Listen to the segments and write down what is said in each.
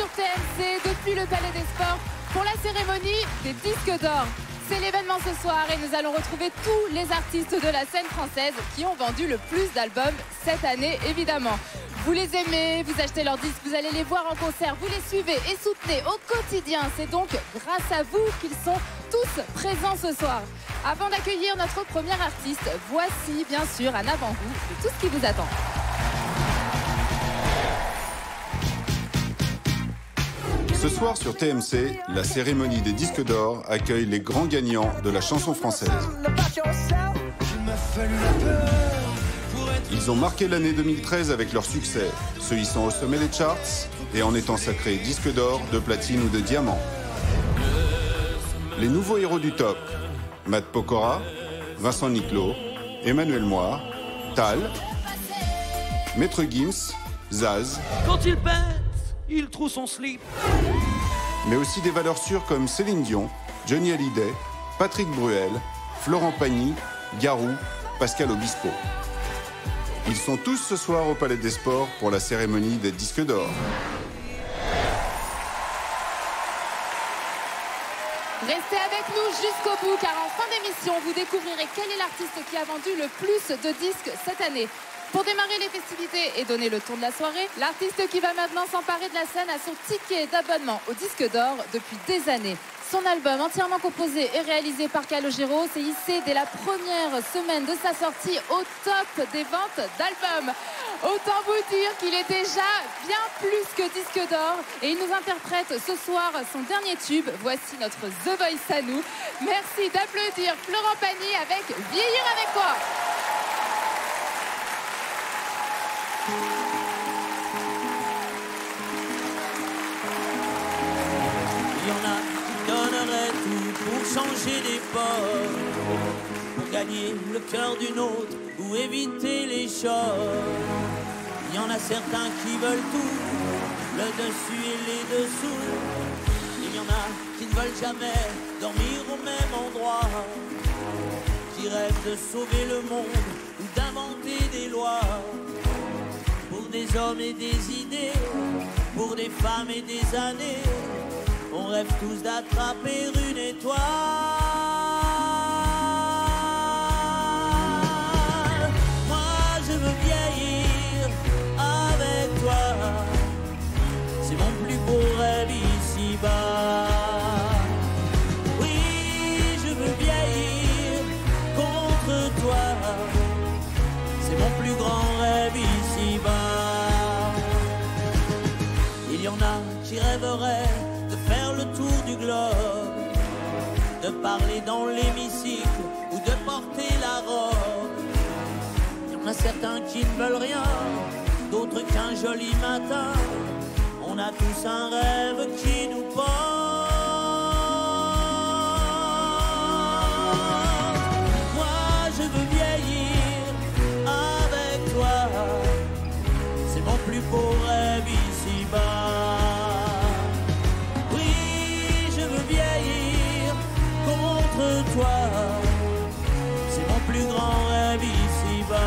sur TMC depuis le Palais des Sports pour la cérémonie des disques d'or. C'est l'événement ce soir et nous allons retrouver tous les artistes de la scène française qui ont vendu le plus d'albums cette année, évidemment. Vous les aimez, vous achetez leurs disques, vous allez les voir en concert, vous les suivez et soutenez au quotidien. C'est donc grâce à vous qu'ils sont tous présents ce soir. Avant d'accueillir notre premier artiste, voici bien sûr un avant-goût de tout ce qui vous attend. Ce soir sur TMC, la cérémonie des disques d'or accueille les grands gagnants de la chanson française. Ils ont marqué l'année 2013 avec leur succès, se hissant au sommet des charts et en étant sacrés disques d'or, de platine ou de diamant. Les nouveaux héros du top, Matt Pokora, Vincent Niclot, Emmanuel Moir, Tal, Maître Gims, Zaz. Quand il pète, il trouve son slip. Mais aussi des valeurs sûres comme Céline Dion, Johnny Hallyday, Patrick Bruel, Florent Pagny, Garou, Pascal Obispo. Ils sont tous ce soir au Palais des Sports pour la cérémonie des disques d'or. Restez avec nous jusqu'au bout car en fin d'émission, vous découvrirez quel est l'artiste qui a vendu le plus de disques cette année. Pour démarrer les festivités et donner le ton de la soirée, l'artiste qui va maintenant s'emparer de la scène a son ticket d'abonnement au disque d'or depuis des années. Son album entièrement composé et réalisé par Calogero s'est hissé dès la première semaine de sa sortie au top des ventes d'albums. Autant vous dire qu'il est déjà bien plus que disque d'or et il nous interprète ce soir son dernier tube. Voici notre The Voice à nous. Merci d'applaudir Florent Pagny avec Vieillir avec moi. Il y en a qui donneraient tout pour changer d'époque, pour gagner le cœur d'une autre ou éviter les chocs. Il y en a certains qui veulent tout, le dessus et les dessous. Il y en a qui ne veulent jamais dormir au même endroit, qui rêvent de sauver le monde ou d'inventer des lois. Pour des hommes et des idées, pour des femmes et des années, on rêve tous d'attraper une étoile. Moi je veux vieillir avec toi, c'est mon plus beau rêve ici-bas. Oui, je veux vieillir contre toi, c'est mon plus grand rêve ici-bas. Il y en a qui rêveraient de faire le tour du globe, de parler dans l'hémicycle ou de porter la robe. Il y en a certains qui ne veulent rien, d'autres qu'un joli matin. On a tous un rêve qui nous porte. Moi je veux vieillir avec toi, c'est mon plus beau rêve ici-bas. Toi, c'est mon plus grand rêve ici-bas.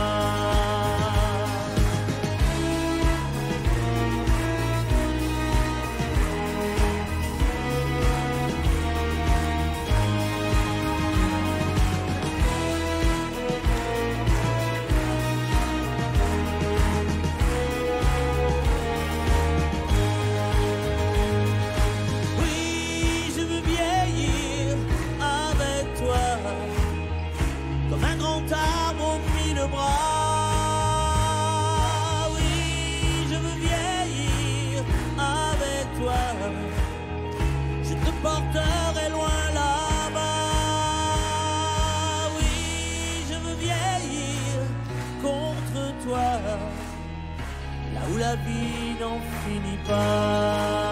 Porterai loin là-bas. Oui, je veux vieillir contre toi, là où la vie n'en finit pas.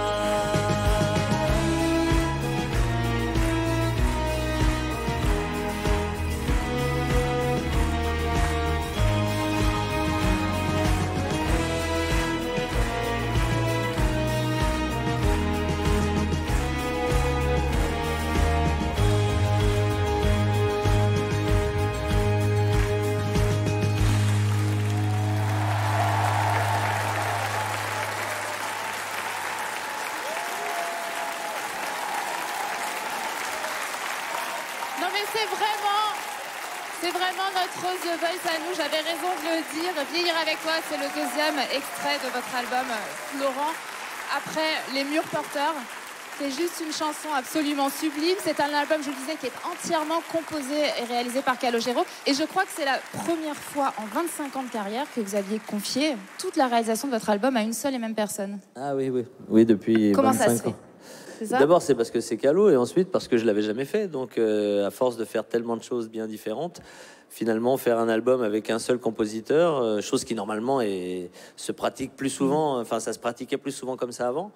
vraiment notre The Voice à nous, j'avais raison de le dire. Vieillir avec toi, c'est le deuxième extrait de votre album, Florent. Après Les Murs Porteurs, c'est juste une chanson absolument sublime. C'est un album, je vous le disais, qui est entièrement composé et réalisé par Calogero. Et je crois que c'est la première fois en 25 ans de carrière que vous aviez confié toute la réalisation de votre album à une seule et même personne. Ah oui, oui. Oui, depuis Comment 25 ça se fait? ans. D'abord, c'est parce que c'est Calo, et ensuite parce que je l'avais jamais fait. Donc, à force de faire tellement de choses bien différentes, finalement, faire un album avec un seul compositeur, chose qui normalement se pratique plus souvent. Enfin, ça se pratiquait plus souvent comme ça avant.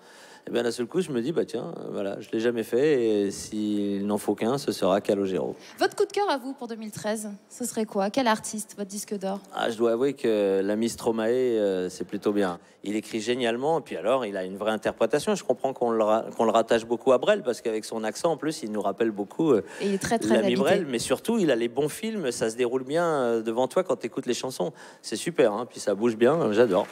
Et bien, d'un seul coup, je me dis, bah tiens, voilà, je l'ai jamais fait, et s'il n'en faut qu'un, ce sera Calogero. Votre coup de cœur à vous pour 2013, ce serait quoi? Quel artiste, votre disque d'or? Ah, je dois avouer que l'ami Stromae, c'est plutôt bien. Il écrit génialement, et puis alors, il a une vraie interprétation. Je comprends qu'on le rattache beaucoup à Brel, parce qu'avec son accent, en plus, il nous rappelle beaucoup Et il est très, très l'ami habité. Brel. Mais surtout, il a les bons films, ça se déroule bien devant toi quand tu écoutes les chansons. C'est super, hein, puis ça bouge bien, j'adore.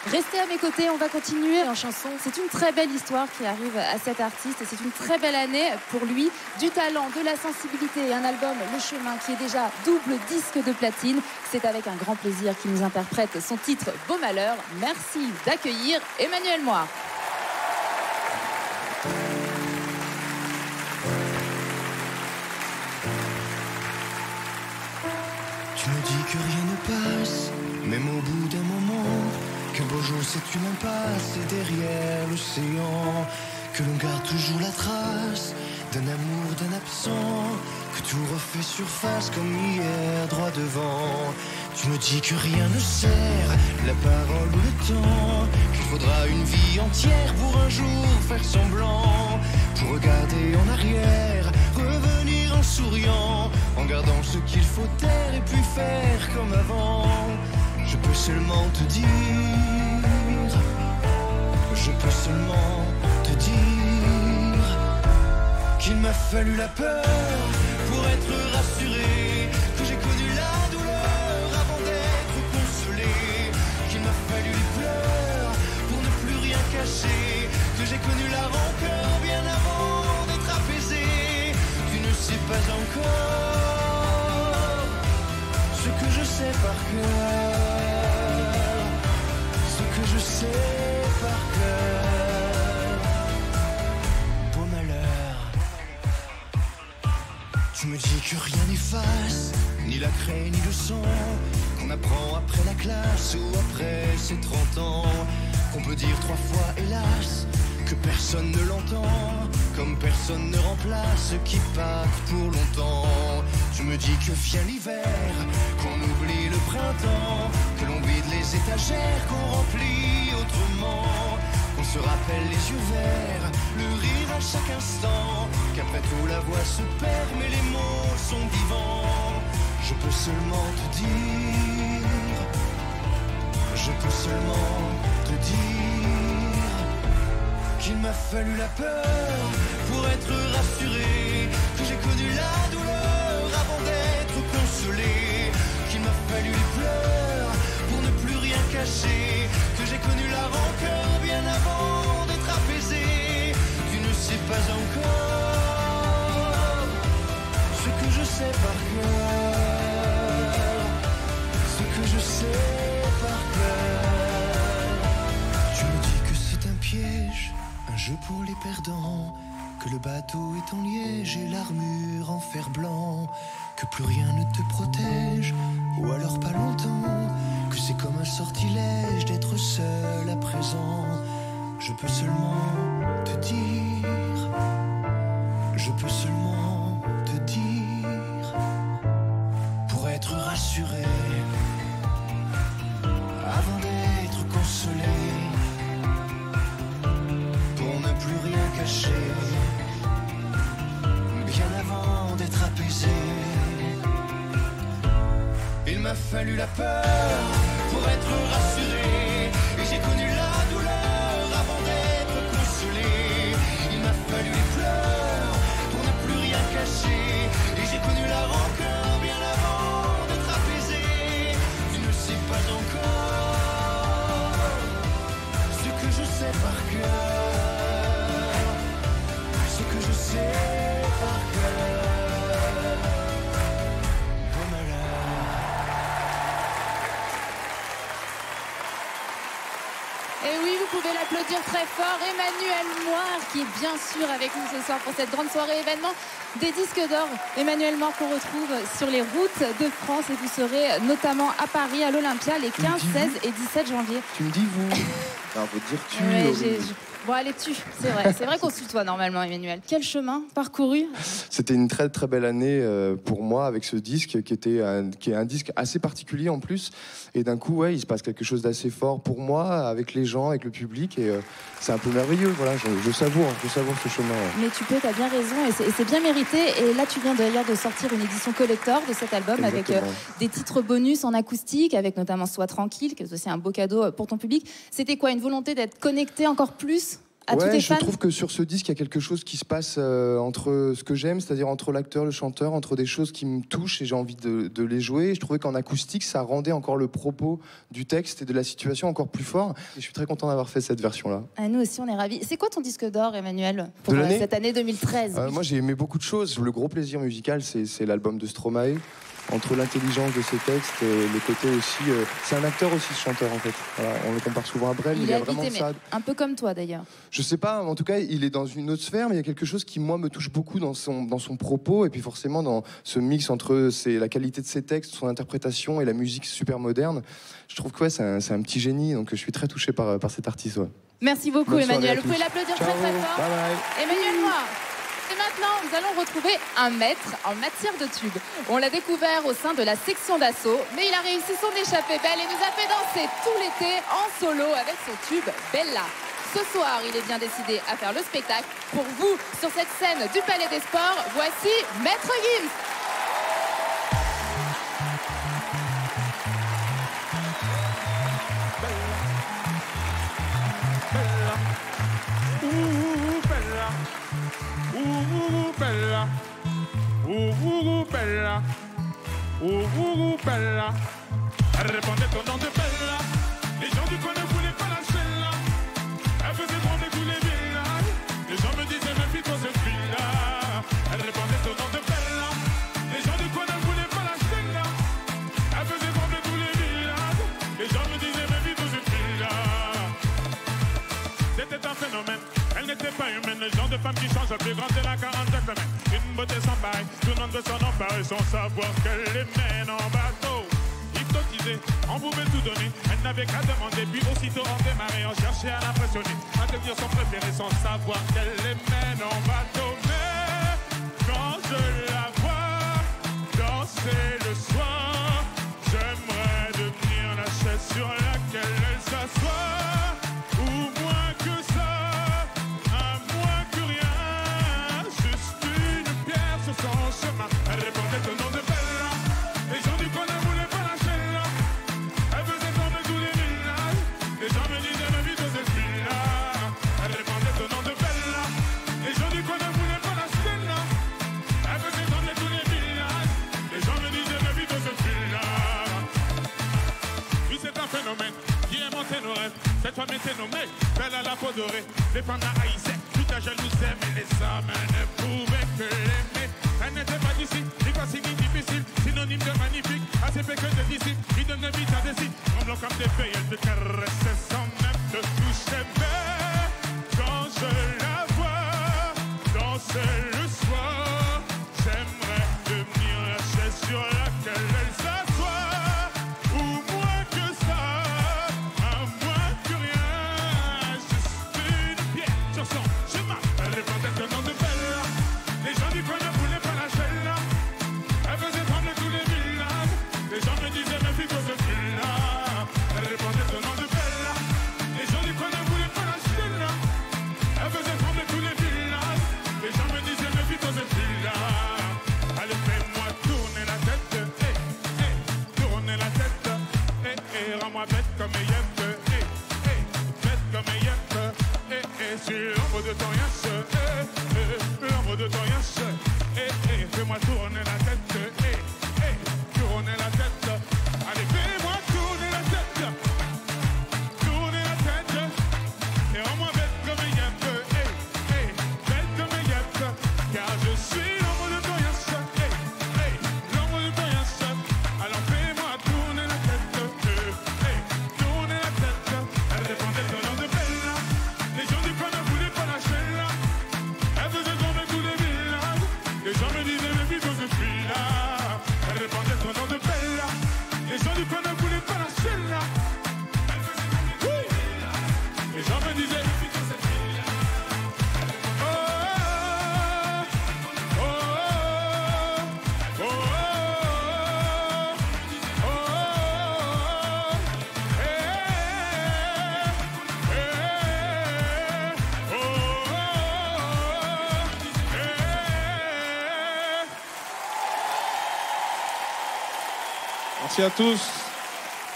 Restez à mes côtés, on va continuer en chanson. C'est une très belle histoire qui arrive à cet artiste et c'est une très belle année pour lui. Du talent, de la sensibilité et un album, Le Chemin, qui est déjà double disque de platine. C'est avec un grand plaisir qu'il nous interprète son titre Beau Malheur. Merci d'accueillir Emmanuel Moir. Tu me dis que rien ne passe, même au bout d'un moment. Qu'un beau jour c'est une impasse et derrière l'océan, que l'on garde toujours la trace d'un amour, d'un absent, que tout refait surface comme hier droit devant. Tu me dis que rien ne sert, la parole ou le temps, qu'il faudra une vie entière pour un jour faire semblant, pour regarder en arrière, revenir en souriant, en gardant ce qu'il faut taire et puis faire comme avant. Je peux seulement te dire, je peux seulement te dire qu'il m'a fallu la peur pour être rassuré, que j'ai connu la douleur avant d'être consolé, qu'il m'a fallu les pleurs pour ne plus rien cacher, que j'ai connu la rancœur bien avant d'être apaisé. Tu ne sais pas encore ce que je sais par cœur. Je sais par cœur, beau malheur. Tu me dis que rien n'efface, ni la craie ni le sang, qu'on apprend après la classe ou après ses 30 ans, qu'on peut dire 3 fois hélas, que personne ne l'entend, comme personne ne remplace ce qui part pour longtemps. Tu me dis que vient l'hiver, qu'on oublie le printemps, que l'on vide les étagères, qu'on remplit autrement, qu'on se rappelle les yeux verts, le rire à chaque instant, qu'après tout la voix se perd mais les mots sont vivants. Je peux seulement te dire, je peux seulement te dire qu'il m'a fallu la peur pour être rassuré, que j'ai connu la douleur avant d'être consolé, qu'il m'a fallu les pleurs pour ne plus rien cacher, que j'ai connu la rancœur bien avant d'être apaisé. Tu ne sais pas encore ce que je sais par cœur, ce que je sais par cœur. Tu me dis que c'est un piège, un jeu pour les perdants, que le bateau est en liège et l'armure en fer blanc, que plus rien ne te protège, ou alors pas longtemps, que c'est comme un sortilège d'être seul à présent. Je peux seulement te dire, je peux seulement te dire, pour être rassuré, avant d'être consolé, pour ne plus rien cacher, bien avant d'être apaisé. Il m'a fallu la peur pour être rassuré, et j'ai connu la douleur avant d'être consolé. Il m'a fallu les pleurs pour ne plus rien cacher, et j'ai connu la rancœur bien avant d'être apaisé. Tu ne sais pas encore ce que je sais par cœur, ce que je sais par cœur. Beau malheur. Et oui, vous pouvez l'applaudir très fort. Emmanuel Moir, qui est bien sûr avec nous ce soir pour cette grande soirée événement des disques d'or. Emmanuel Moir qu'on retrouve sur les routes de France et vous serez notamment à Paris, à l'Olympia, les 15, 16 et 17 janvier. Tu me dis vous. Alors, faut dire tu. Ouais, bon, allez, tu. C'est vrai qu'on se tutoie normalement, Emmanuel. Quel chemin parcouru? C'était une très très belle année pour moi avec ce disque qui est un disque assez particulier en plus. Et d'un coup, ouais, il se passe quelque chose d'assez fort pour moi, avec les gens, avec le public. Et c'est un peu merveilleux. Voilà, je savoure ce chemin. Ouais. Mais tu peux, t'as bien raison. Et c'est bien mérité. Et là, tu viens d'ailleurs de sortir une édition collector de cet album. Exactement. Avec des titres bonus en acoustique, avec notamment Sois tranquille, qui est aussi un beau cadeau pour ton public. C'était quoi, une volonté d'être connecté encore plus à tous tes fans? Je trouve que sur ce disque, il y a quelque chose qui se passe entre ce que j'aime, c'est-à-dire entre l'acteur, le chanteur, entre des choses qui me touchent et j'ai envie de les jouer. Et je trouvais qu'en acoustique, ça rendait encore le propos du texte et de la situation encore plus fort. Et je suis très content d'avoir fait cette version-là. Nous aussi, on est ravis. C'est quoi ton disque d'or, Emmanuel, pour cette année 2013? Moi, j'ai aimé beaucoup de choses. Le gros plaisir musical, c'est l'album de Stromae. Entre l'intelligence de ses textes et le côté aussi... c'est un acteur aussi, ce chanteur, en fait. Voilà, on le compare souvent à Brel, il y a vraiment ça. Un peu comme toi, d'ailleurs. Je sais pas, en tout cas, il est dans une autre sphère, mais il y a quelque chose qui, moi, me touche beaucoup dans son propos, et puis forcément dans ce mix entre la qualité de ses textes, son interprétation et la musique super moderne. Je trouve que c'est un petit génie, donc je suis très touché par cet artiste. Ouais. Merci beaucoup, Bonne Emmanuel. Vous pouvez l'applaudir très très fort. Bye bye. Emmanuel Moir. Et maintenant, nous allons retrouver un maître en matière de tube. On l'a découvert au sein de la section d'assaut, mais il a réussi son échappée belle et nous a fait danser tout l'été en solo avec son tube Bella. Ce soir, il est bien décidé à faire le spectacle. Pour vous, sur cette scène du Palais des Sports, voici Maître Gims. Bella, Bella, Bella. Elle répondait au nom de Bella. Les gens du coin ne voulaient pas lâcher là. Elle faisait trembler tous les villages. Les gens me disaient même vite dans cette ville-là. Elle répondait au nom de Bella. Les gens du coin ne voulaient pas lâcher là. Elle faisait trembler tous les villages. Les gens me disaient même vite dans cette ville-là. C'était un phénomène. Elle n'était pas humaine, le genre de femme qui change la plus grande de la 47 semaines. Une beauté sans pareil, tout le monde veut s'en emparer sans savoir qu'elle les mène en bateau. Hypnotisée, on pouvait tout donner, elle n'avait qu'à demander, puis aussitôt on démarrait, on cherchait à l'impressionner, à devenir son préféré sans savoir qu'elle les mène en bateau. Mais quand je la vois danser le soir, j'aimerais devenir la chaise sur laquelle elle s'assoit. Elle répondait au nom de Bella. Les gens du coin ne voulaient pas lâcher là. Elle faisait tomber tous les villages. Les gens me disaient ma vie dans cette ville-là. Elle répondait au nom de Bella. Les gens du coin ne voulaient pas lâcher là. Elle faisait tomber tous les villages. Les gens me disaient ma vie dans cette ville-là. Puis c'est un phénomène qui est monté nos rêves. Cette femme était nommée Bella la peau dorée. Les femmes la haïssaient, toute la jalousaient, mais les hommes ne pouvaient que l'aimer. Elle n'était pas d'ici, ni facile ni difficile, synonyme de magnifique, assez fait que de d'ici, il donne vite à des signes, tremblant comme des feuilles, elle te caressait sans même te toucher. Mais quand je la vois danser le soir, j'aimerais devenir la chaise sur laquelle elle s'assoit, ou moins que ça, à moins que rien, juste une pierre sur son chemin. Elle répondait au nom de Bella, les gens du coin ne voulaient pas lâcher là. Elle faisait trembler tous les villages. Les gens me disaient, mais fille, de ce fil-là. Elle répondait au nom de Bella. Merci à tous.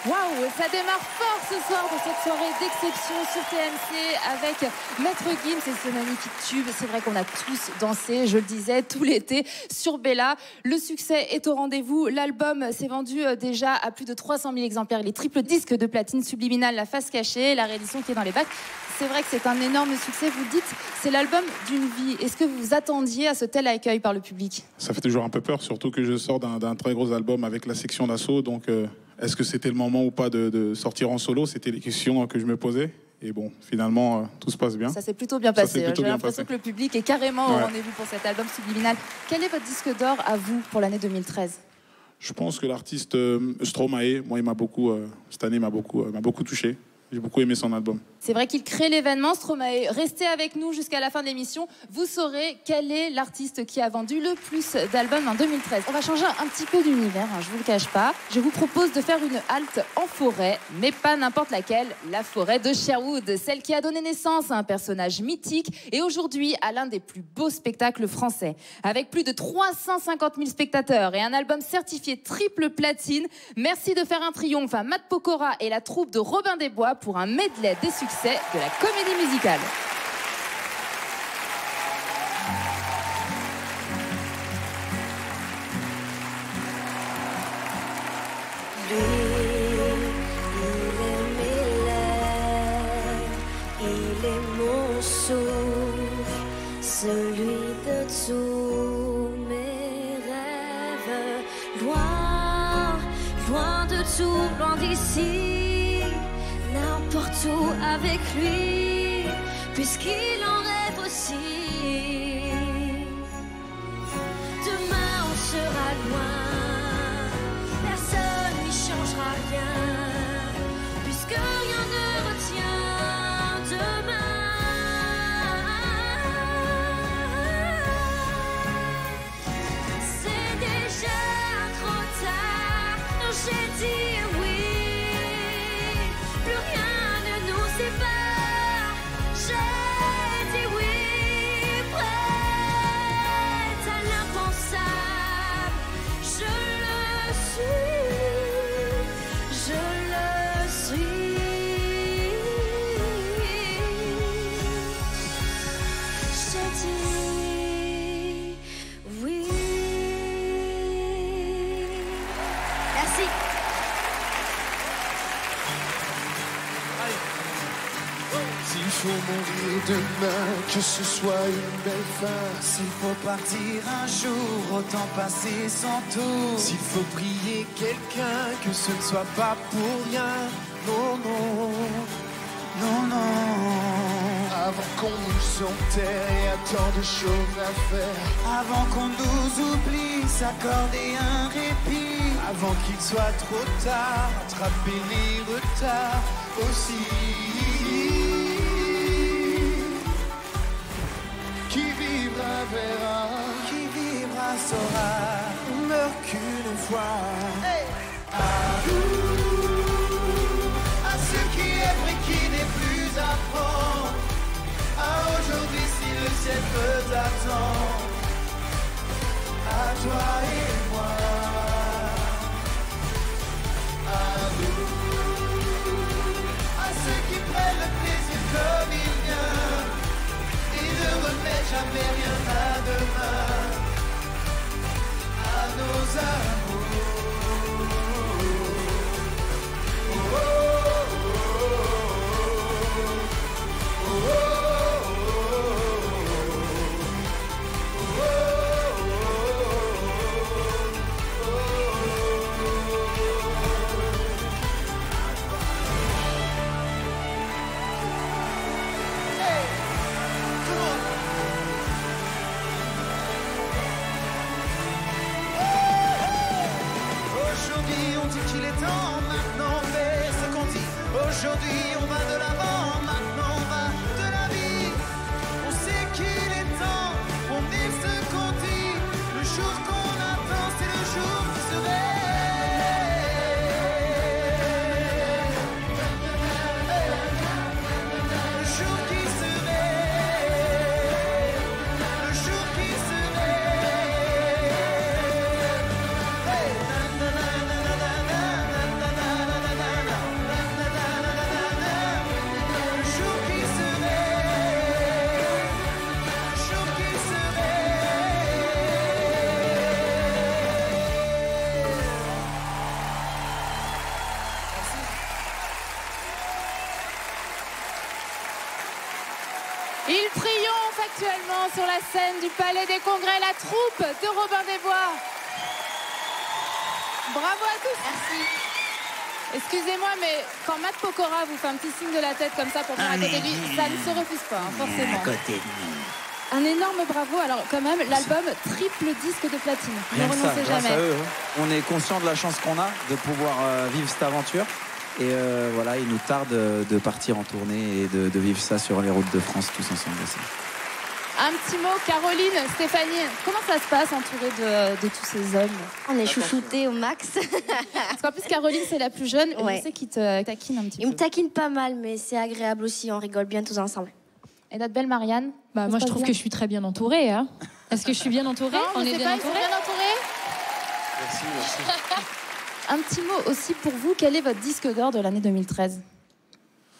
Waouh, ça démarre fort ce soir dans cette soirée d'exception sur TMC avec Maître Gims et ce magnifique tube. C'est vrai qu'on a tous dansé, je le disais, tout l'été sur Bella. Le succès est au rendez-vous. L'album s'est vendu déjà à plus de 300 000 exemplaires. Les triples disques de platine Subliminal, La Face Cachée, la réédition qui est dans les bacs. C'est vrai que c'est un énorme succès. Vous le dites, c'est l'album d'une vie. Est-ce que vous attendiez à ce tel accueil par le public? Ça fait toujours un peu peur, surtout que je sors d'un très gros album avec la section d'assaut. Donc, est-ce que c'était le moment ou pas de sortir en solo? C'était les questions que je me posais. Et bon, finalement, tout se passe bien. Ça s'est plutôt bien passé. J'ai l'impression passé. que le public est carrément au rendez-vous pour cet album Subliminal. Quel est votre disque d'or à vous pour l'année 2013? Je pense que l'artiste Stromae, moi, il m'a beaucoup, cette année, m'a beaucoup touché. J'ai beaucoup aimé son album. C'est vrai qu'il crée l'événement, Stromae. Restez avec nous jusqu'à la fin de l'émission. Vous saurez quel est l'artiste qui a vendu le plus d'albums en 2013. On va changer un petit peu d'univers, hein, je vous le cache pas. Je vous propose de faire une halte en forêt, mais pas n'importe laquelle. La forêt de Sherwood, celle qui a donné naissance à un personnage mythique et aujourd'hui à l'un des plus beaux spectacles français. Avec plus de 350 000 spectateurs et un album certifié triple platine, merci de faire un triomphe à Matt Pokora et la troupe de Robin des Bois pour un medley des succès de la comédie musicale. Il est mon souffle, celui de tous mes rêves. Loin, loin de tout, loin d'ici. N'importe où avec lui, puisqu'il en rêve aussi. Demain on sera loin, personne n'y changera rien, puisque rien ne retient demain. C'est déjà trop tard, non j'ai dit oui. Plus rien ne nous sépare. J'ai dit oui, prête à l'impensable. Je le suis, je le suis. J'ai dit oui. Merci. S'il faut mourir demain, que ce soit une belle fin. S'il faut partir un jour, autant passer son tour. S'il faut prier quelqu'un, que ce ne soit pas pour rien. Non, non, Non, non. avant qu'on nous enterre, il y a tant de choses à faire. Avant qu'on nous oublie, s'accorder un répit. Avant qu'il soit trop tard, attraper les retards aussi. Qui vivra verra, Qui vivra saura, on meurt qu'une fois. à nous, à ce qui est vrai, qui n'est plus à prendre. À aujourd'hui, si le ciel peut attendre. À toi et moi. À nous, à ceux qui prennent le plaisir comme il vient. Et ne remettent jamais rien à demain. À nos amours. Il triomphe actuellement sur la scène du Palais des Congrès, la troupe de Robin des Bois. Bravo à tous. Merci. Excusez-moi, mais quand Matt Pokora vous fait un petit signe de la tête comme ça pour venir à côté de lui, ça ne se refuse pas, hein, forcément. Un énorme bravo. Alors quand même, l'album triple disque de platine. Ne renoncez jamais. Eux, on est conscient de la chance qu'on a de pouvoir vivre cette aventure. Et voilà, il nous tarde de partir en tournée et de vivre ça sur les routes de France tous ensemble aussi. Un petit mot, Caroline, Stéphanie, comment ça se passe entourée de tous ces hommes? On est chouchoutés au max. Parce qu'en plus, Caroline, c'est la plus jeune. Ouais. Je sais qu'il te taquine un petit peu. Il me taquine pas mal, mais c'est agréable aussi. On rigole bien tous ensemble. Et notre belle Marianne? Moi, je trouve que je suis très bien entourée. Hein. Est-ce que je suis bien entourée? On est bien entourés. Merci. Un petit mot aussi pour vous. Quel est votre disque d'or de l'année 2013?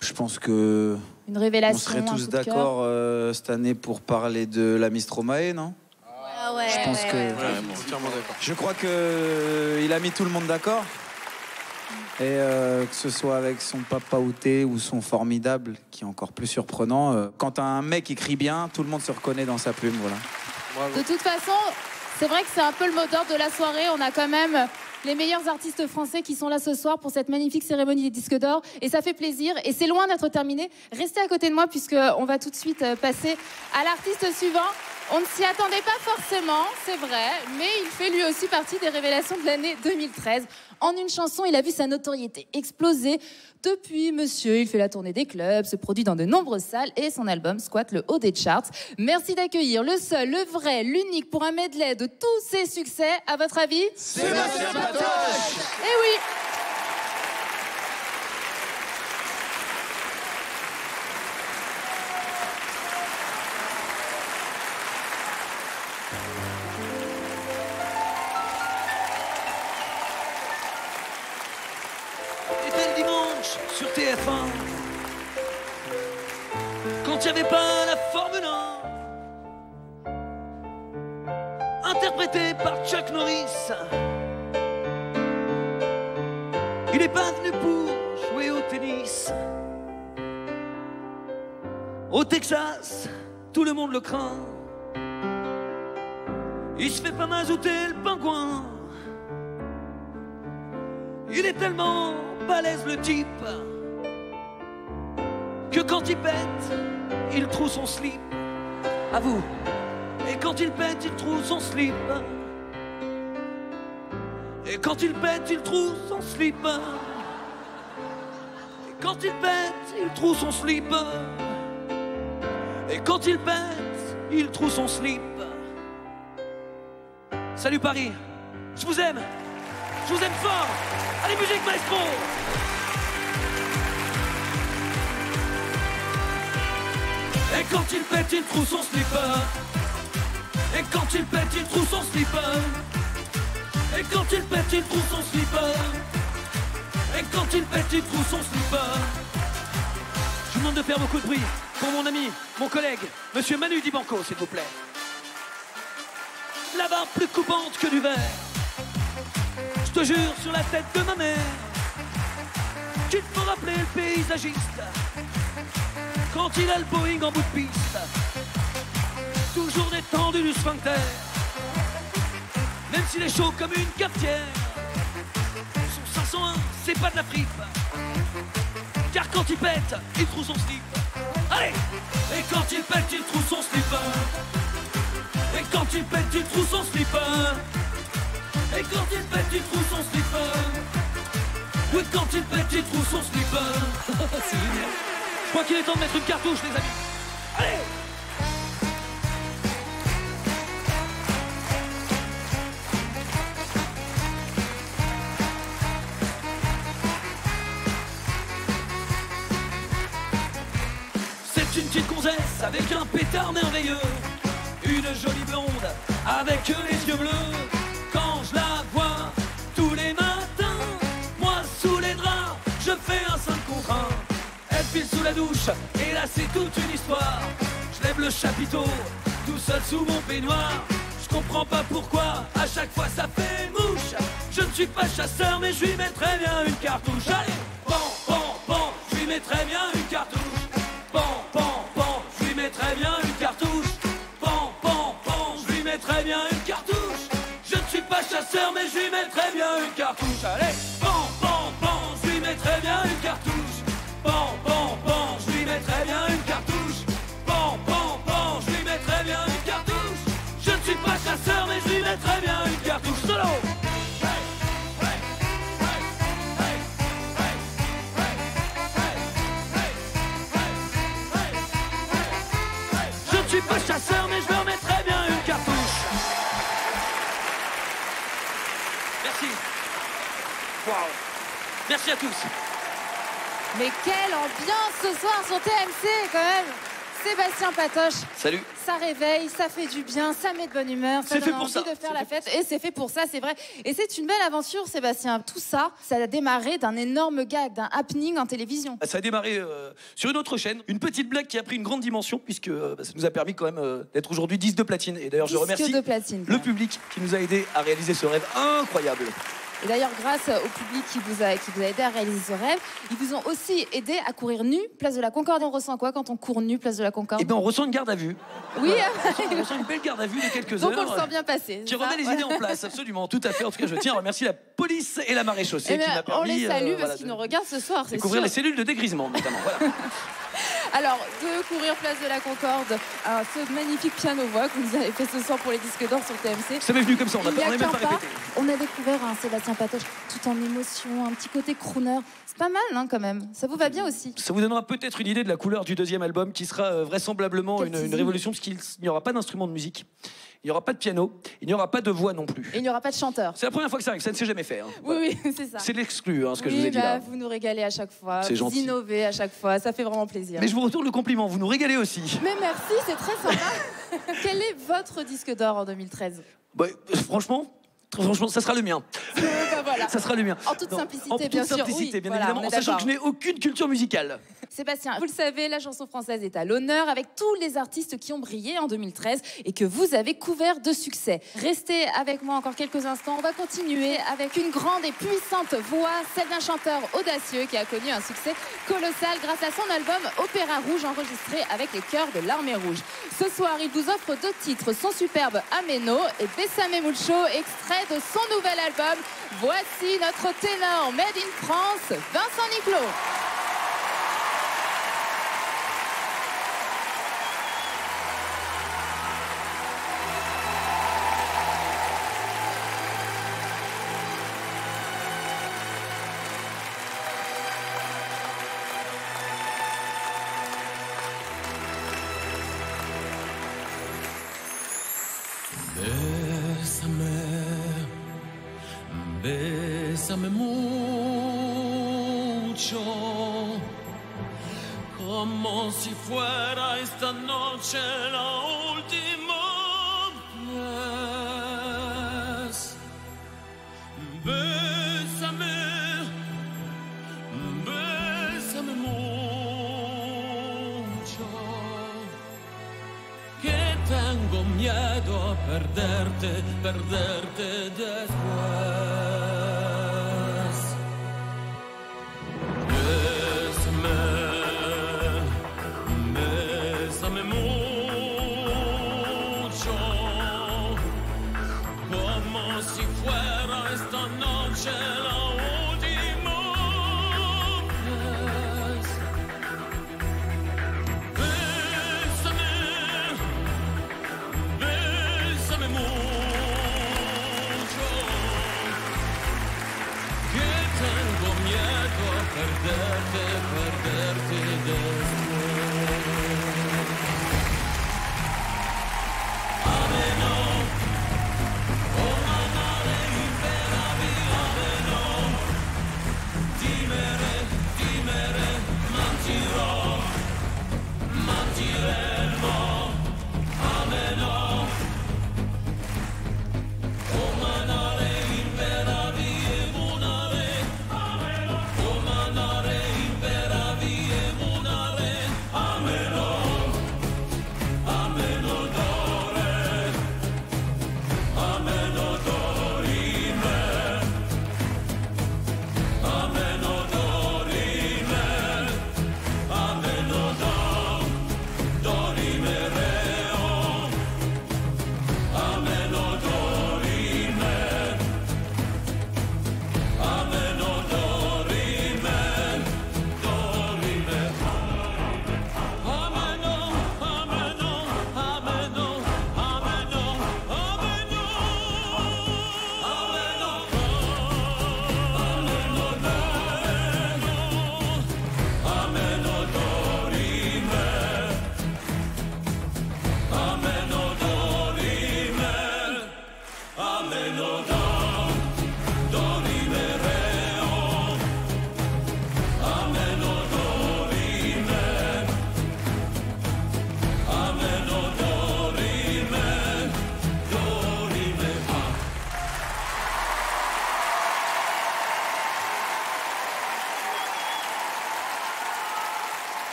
Je pense que Une révélation. on serait tous d'accord cette année pour parler de la Miss Stromae, non? Ah ouais. Je pense que Entièrement d'accord. je crois que il a mis tout le monde d'accord. Et que ce soit avec son Papa Outé ou son Formidable, qui est encore plus surprenant. Quand un mec écrit bien, tout le monde se reconnaît dans sa plume, voilà. De toute façon, c'est vrai que c'est un peu le mot d'ordre de la soirée. On a quand même les meilleurs artistes français qui sont là ce soir pour cette magnifique cérémonie des disques d'or. Et ça fait plaisir. Et c'est loin d'être terminé. Restez à côté de moi puisqu'on va tout de suite passer à l'artiste suivant. On ne s'y attendait pas forcément, c'est vrai, mais il fait lui aussi partie des révélations de l'année 2013. En une chanson, il a vu sa notoriété exploser. Depuis, monsieur, il fait la tournée des clubs, se produit dans de nombreuses salles et son album squatte le haut des charts. Merci d'accueillir le seul, le vrai, l'unique pour un medley de tous ses succès. À votre avis? Sébastien Patoche. Eh oui! C'était le dimanche sur TF1, quand il n'y avait pas la Formule 1, interprété par Chuck Norris. Il est pas venu pour jouer au tennis. Au Texas, tout le monde le craint. Il se fait pas mazouter le pingouin. Il est tellement balèze le type que quand il pète, il trouve son slip. À vous. Et quand il pète, il trouve son slip. Et quand il pète, il trouve son slip. Et quand il pète, il trouve son slip. Et quand il pète, il trouve son slip. Salut Paris, je vous aime fort. Allez, musique maestro. Et quand il pète, il trouve son slipper. Et quand il pète, il trouve son slipper. Et quand il pète, il trouve son slipper. Et quand il pète, il trouve son slipper. Je vous demande de faire beaucoup de bruit pour mon ami, mon collègue, monsieur Manu Dibanco, s'il vous plaît. La barbe plus coupante que du verre. Je te jure sur la tête de ma mère qu'il faut rappeler le paysagiste quand il a le Boeing en bout de piste. Toujours détendu du sphincter, même s'il est chaud comme une cafetière. Son 501, c'est pas de la fripe, car quand il pète, il trouve son slip. Allez! Et quand il pète, il trouve son slipper. Et quand il pète, il trouve son slipper. Et quand il pète, il trouve son slipper. Oui, quand il pète, il trouve son slipper. C'est génial. Je crois qu'il est temps de mettre une cartouche, les amis. Allez! C'est une petite gonzesse avec un pétard merveilleux. Une jolie blonde avec les yeux bleus. Quand je la vois tous les matins, moi sous les draps, je fais un 5 contre 1. Elle file sous la douche, et là c'est toute une histoire. Je lève le chapiteau, tout seul sous mon peignoir. Je comprends pas pourquoi, à chaque fois ça fait mouche. Je ne suis pas chasseur, mais je lui mettrais bien une cartouche. Allez, pan, pan, pan, je lui mettrais bien une cartouche. Pan, pan, pan, je lui mettrais bien cartouche. Allez, pan, pan, pan, je lui mettrai bien une cartouche. Pan, pan, pan, je lui mettrai bien une cartouche. Pan, pan, pan, je lui mettrai bien une cartouche. Je ne suis pas chasseur, mais je lui mettrai bien une cartouche. Solo. Je ne suis pas chasseur, mais je lui remettrai bien une cartouche. Merci. Wow. Merci à tous. Mais quelle ambiance ce soir sur TMC quand même. Sébastien Patoche. Salut. Ça réveille, ça fait du bien, ça met de bonne humeur, ça C'est fait donne pour envie ça. de faire la fête. Et c'est fait pour ça, c'est vrai. Et c'est une belle aventure, Sébastien. Tout ça, ça a démarré d'un énorme gag, d'un happening en télévision. Ça a démarré sur une autre chaîne, une petite blague qui a pris une grande dimension puisque ça nous a permis quand même d'être aujourd'hui 10 de platine. Et d'ailleurs je Disque remercie de platine, le public qui nous a aidé à réaliser ce rêve incroyable. Et d'ailleurs, grâce au public qui vous a aidé à réaliser ce rêve, ils vous ont aussi aidé à courir nu, place de la Concorde. Et on ressent quoi quand on court nu, place de la Concorde? Eh bien on ressent une garde à vue. Oui, on ressent une belle garde à vue de quelques donc heures. on le sent bien passer. Qui remet les idées en place, absolument, tout à fait. En tout cas, je tiens à remercier la police et la marée chaussée qui m'a permis. On les salue parce qu'ils nous regardent ce soir, c'est découvrir sûr. les cellules de dégrisement, notamment. Voilà. Alors, de courir place de la Concorde à ce magnifique piano-voix que vous avez fait ce soir pour les disques d'or sur TMC. Ça m'est venu comme ça, on Il y a n'a même qu'un pas pas, répété. on a découvert un Sébastien Patoche tout en émotion, un petit côté crooner. C'est pas mal, hein, quand même. Ça vous va bien aussi. Ça vous donnera peut-être une idée de la couleur du deuxième album qui sera vraisemblablement une révolution parce qu'il n'y aura pas d'instrument de musique, il n'y aura pas de piano, il n'y aura pas de voix non plus. Et il n'y aura pas de chanteur. C'est la première fois que ça arrive, ça ne s'est jamais fait. Hein. Oui, oui, c'est ça. C'est l'exclu, hein, ce que oui, je vous ai dit là. Vous nous régalez à chaque fois, C'est vous gentil. innovez à chaque fois, ça fait vraiment plaisir. Mais je vous retourne le compliment, vous nous régalez aussi. Mais merci, c'est très sympa. Quel est votre disque d'or en 2013? Bah, franchement, ça sera le mien. Ben voilà. Ça sera le mien. En toute simplicité, En toute bien sûr. simplicité, Oui, bien voilà, évidemment, on est en sachant que d'accord. je n'ai aucune culture musicale. Sébastien, vous le savez, la chanson française est à l'honneur avec tous les artistes qui ont brillé en 2013 et que vous avez couvert de succès. Restez avec moi encore quelques instants. On va continuer avec une grande et puissante voix, celle d'un chanteur audacieux qui a connu un succès colossal grâce à son album Opéra Rouge enregistré avec les chœurs de l'Armée Rouge. Ce soir, il vous offre 2 titres, son superbe Ameno et Bésame Mucho, extrait de son nouvel album. Voici notre ténor Made in France, Vincent Niclot. Bésame, bésame mucho, como si fuera esta noche la última vez. Bésame, bésame mucho, que tengo miedo a perderte, perderte después. Bésame, bésame mucho, como si fuera esta noche la última vez. Bésame, bésame mucho.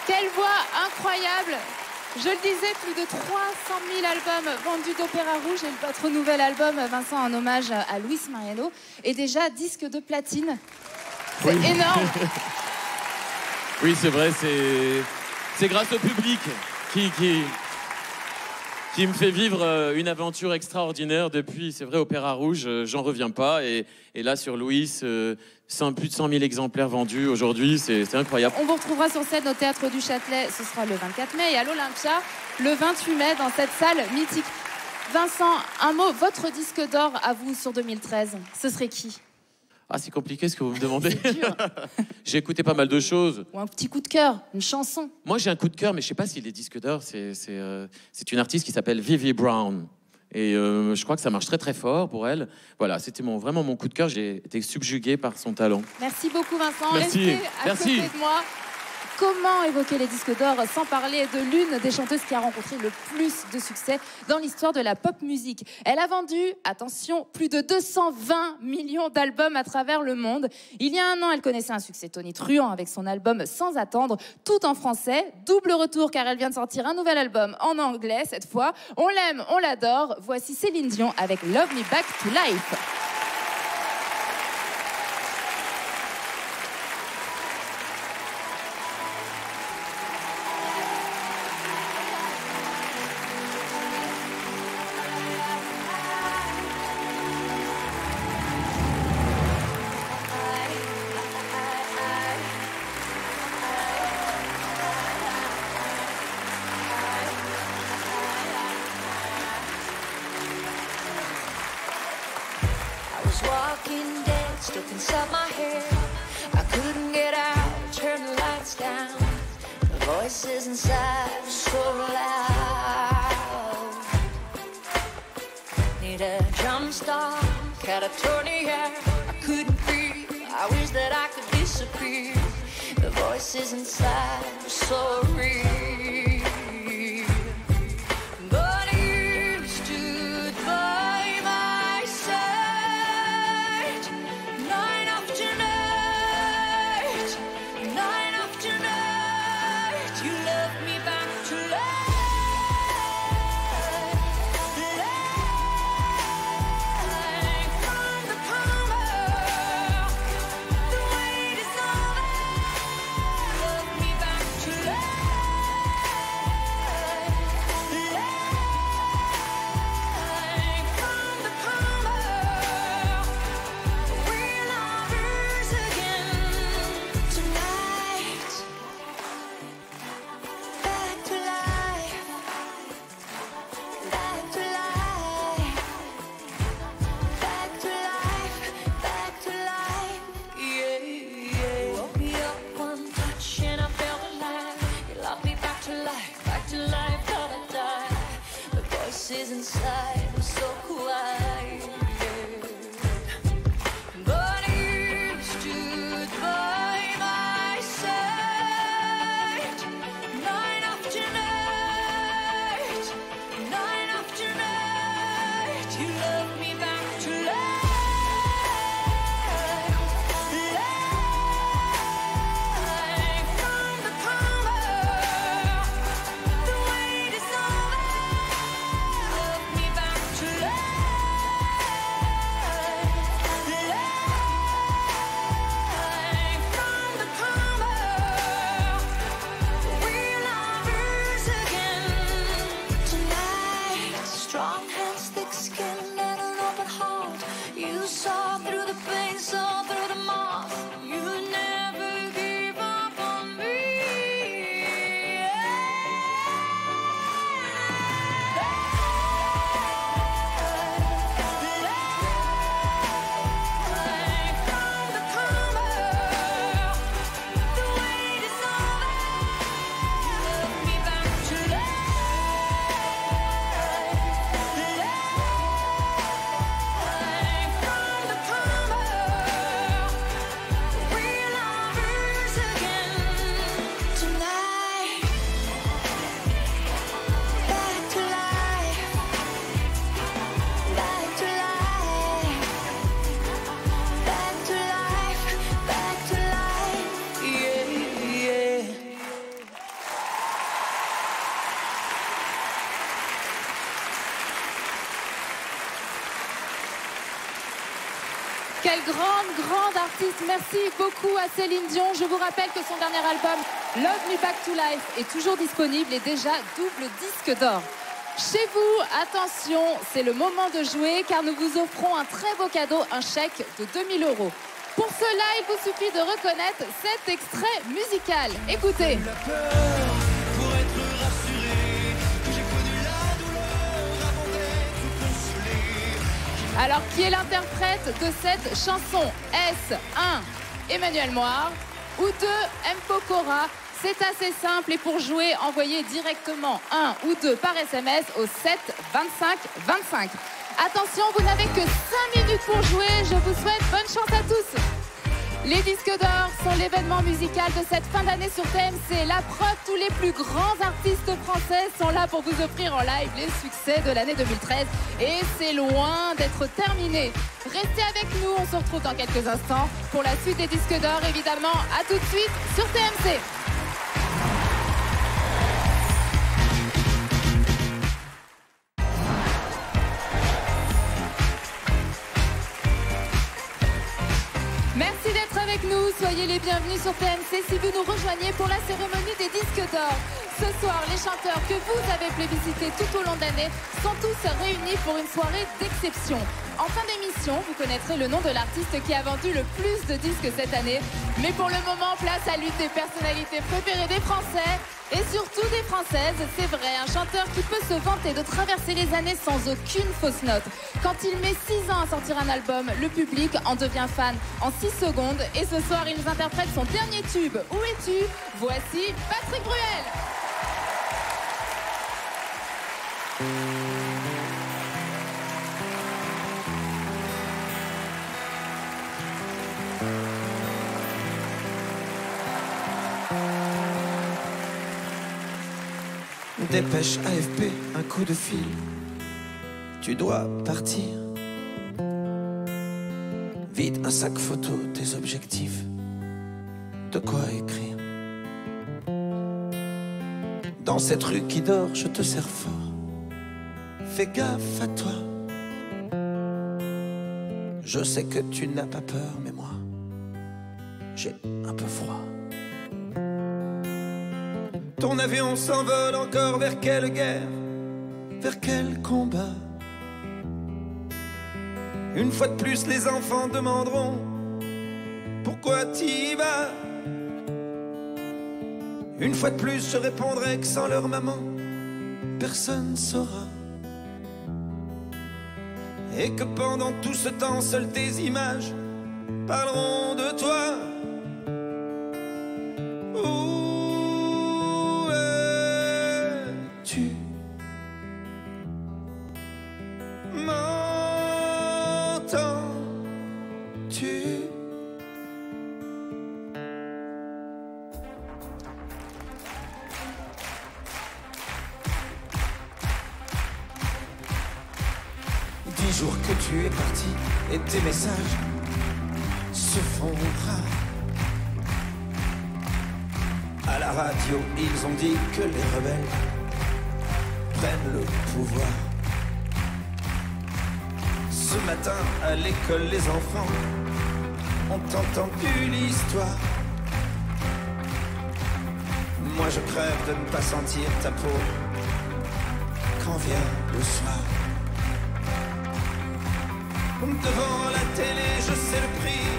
Quelle voix incroyable! Je le disais, plus de 300 000 albums vendus d'Opéra Rouge et votre nouvel album, Vincent, en hommage à Luis Mariano, est déjà disque de platine. C'est énorme. Oui, c'est vrai, c'est grâce au public qui me fait vivre une aventure extraordinaire depuis, c'est vrai, Opéra Rouge, j'en reviens pas. Et là, sur Louis, plus de 100 000 exemplaires vendus aujourd'hui, c'est incroyable. On vous retrouvera sur scène au Théâtre du Châtelet, ce sera le 24 mai, et à l'Olympia, le 28 mai, dans cette salle mythique. Vincent, un mot, votre disque d'or à vous sur 2013, ce serait qui? Ah, c'est compliqué ce que vous me demandez. J'ai écouté pas mal de choses. Ou un petit coup de cœur, une chanson. Moi, j'ai un coup de cœur, mais je sais pas s'il est disque d'or. C'est une artiste qui s'appelle Vivi Brown. Et je crois que ça marche très très fort pour elle. Voilà, c'était vraiment mon coup de cœur. J'ai été subjugué par son talent. Merci beaucoup, Vincent. Merci. Restez à côté de moi. Comment évoquer les disques d'or sans parler de l'une des chanteuses qui a rencontré le plus de succès dans l'histoire de la pop musique? Elle a vendu, attention, plus de 220 millions d'albums à travers le monde. Il y a un an, elle connaissait un succès tonitruant avec son album Sans attendre, tout en français. Double retour car elle vient de sortir un nouvel album en anglais cette fois. On l'aime, on l'adore. Voici Céline Dion avec Love Me Back to Life. Walking dead, stuck inside my head. I couldn't get out, turn the lights down. The voices inside were so loud. Need a drum start, catatonia. I couldn't breathe, I wish that I could disappear. The voices inside were so real. But you stood by my side. Night after night, night after night, you left me back to life. Life from the coma, the wait is over. Left me back to life. Life from the coma, we're lovers again tonight. Back to life, back to life, back to life, back to life. Yeah, yeah. You woke me up one touch and I felt alive. You locked me back to life, thought I'd die. The voices inside were so quiet. But you stood by my side. Night after night, night after night, you left me back to life. Life from the coma, the wait is over. Left me Quelle grande artiste. Merci beaucoup à Céline Dion. Je vous rappelle que son dernier album, Love Me Back to Life, est toujours disponible et déjà double disque d'or. Chez vous, attention, c'est le moment de jouer car nous vous offrons un très beau cadeau, un chèque de 2 000 €. Pour cela, il vous suffit de reconnaître cet extrait musical. Écoutez. Alors, qui est l'interprète de cette chanson? Est-ce 1. Emmanuel Moir ou 2. M. Pokora? C'est assez simple et pour jouer, envoyez directement 1 ou 2 par SMS au 7 25 25. Attention, vous n'avez que 5 minutes pour jouer. Je vous souhaite bonne chance à tous. Les disques d'or sont l'événement musical de cette fin d'année sur TMC. La preuve, tous les plus grands artistes français sont là pour vous offrir en live les succès de l'année 2013. Et c'est loin d'être terminé. Restez avec nous, on se retrouve dans quelques instants pour la suite des disques d'or, évidemment. À tout de suite sur TMC. Merci d'être avec nous, soyez les bienvenus sur TMC si vous nous rejoignez pour la cérémonie des disques d'or. Ce soir, les chanteurs que vous avez plébiscités tout au long de l'année sont tous réunis pour une soirée d'exception. En fin d'émission, vous connaîtrez le nom de l'artiste qui a vendu le plus de disques cette année. Mais pour le moment, place à l'une des personnalités préférées des Français et surtout des Françaises. C'est vrai, un chanteur qui peut se vanter de traverser les années sans aucune fausse note. Quand il met 6 ans à sortir un album, le public en devient fan en 6 secondes. Et ce soir, il nous interprète son dernier tube. Où es-tu? Voici Patrick Bruel. Dépêche AFP, un coup de fil. Tu dois partir. Vide un sac photo, tes objectifs. De quoi écrire. Dans cette rue qui dort, je te sers fort. Fais gaffe à toi. Je sais que tu n'as pas peur, mais moi, j'ai un peu froid. Ton avion s'envole encore vers quelle guerre? Vers quel combat? Une fois de plus, les enfants demanderont pourquoi t'y vas? Une fois de plus, je répondrai que sans leur maman, personne saura. Et que pendant tout ce temps, seules tes images parleront de toi. Où es-tu? M'entends-tu? Jours que tu es parti et tes messages se font rares. À la radio, ils ont dit que les rebelles prennent le pouvoir. Ce matin, à l'école, les enfants ont entendu l'histoire. Moi, je crève de ne pas sentir ta peau quand vient le soir. Devant la télé, je sais le prix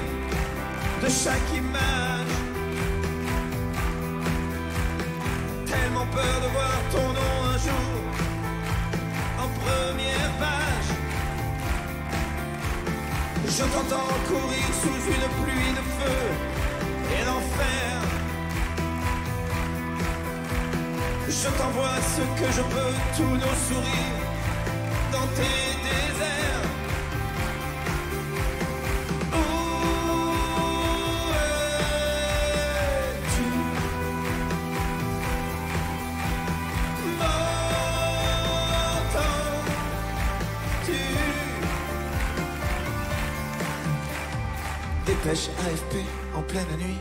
de chaque image. Tellement peur de voir ton nom un jour en première page. Je t'entends courir sous une pluie de feu et d'enfer. Je t'envoie ce que je peux, tous nos sourires dans tes déserts. Dépêche AFP en pleine nuit.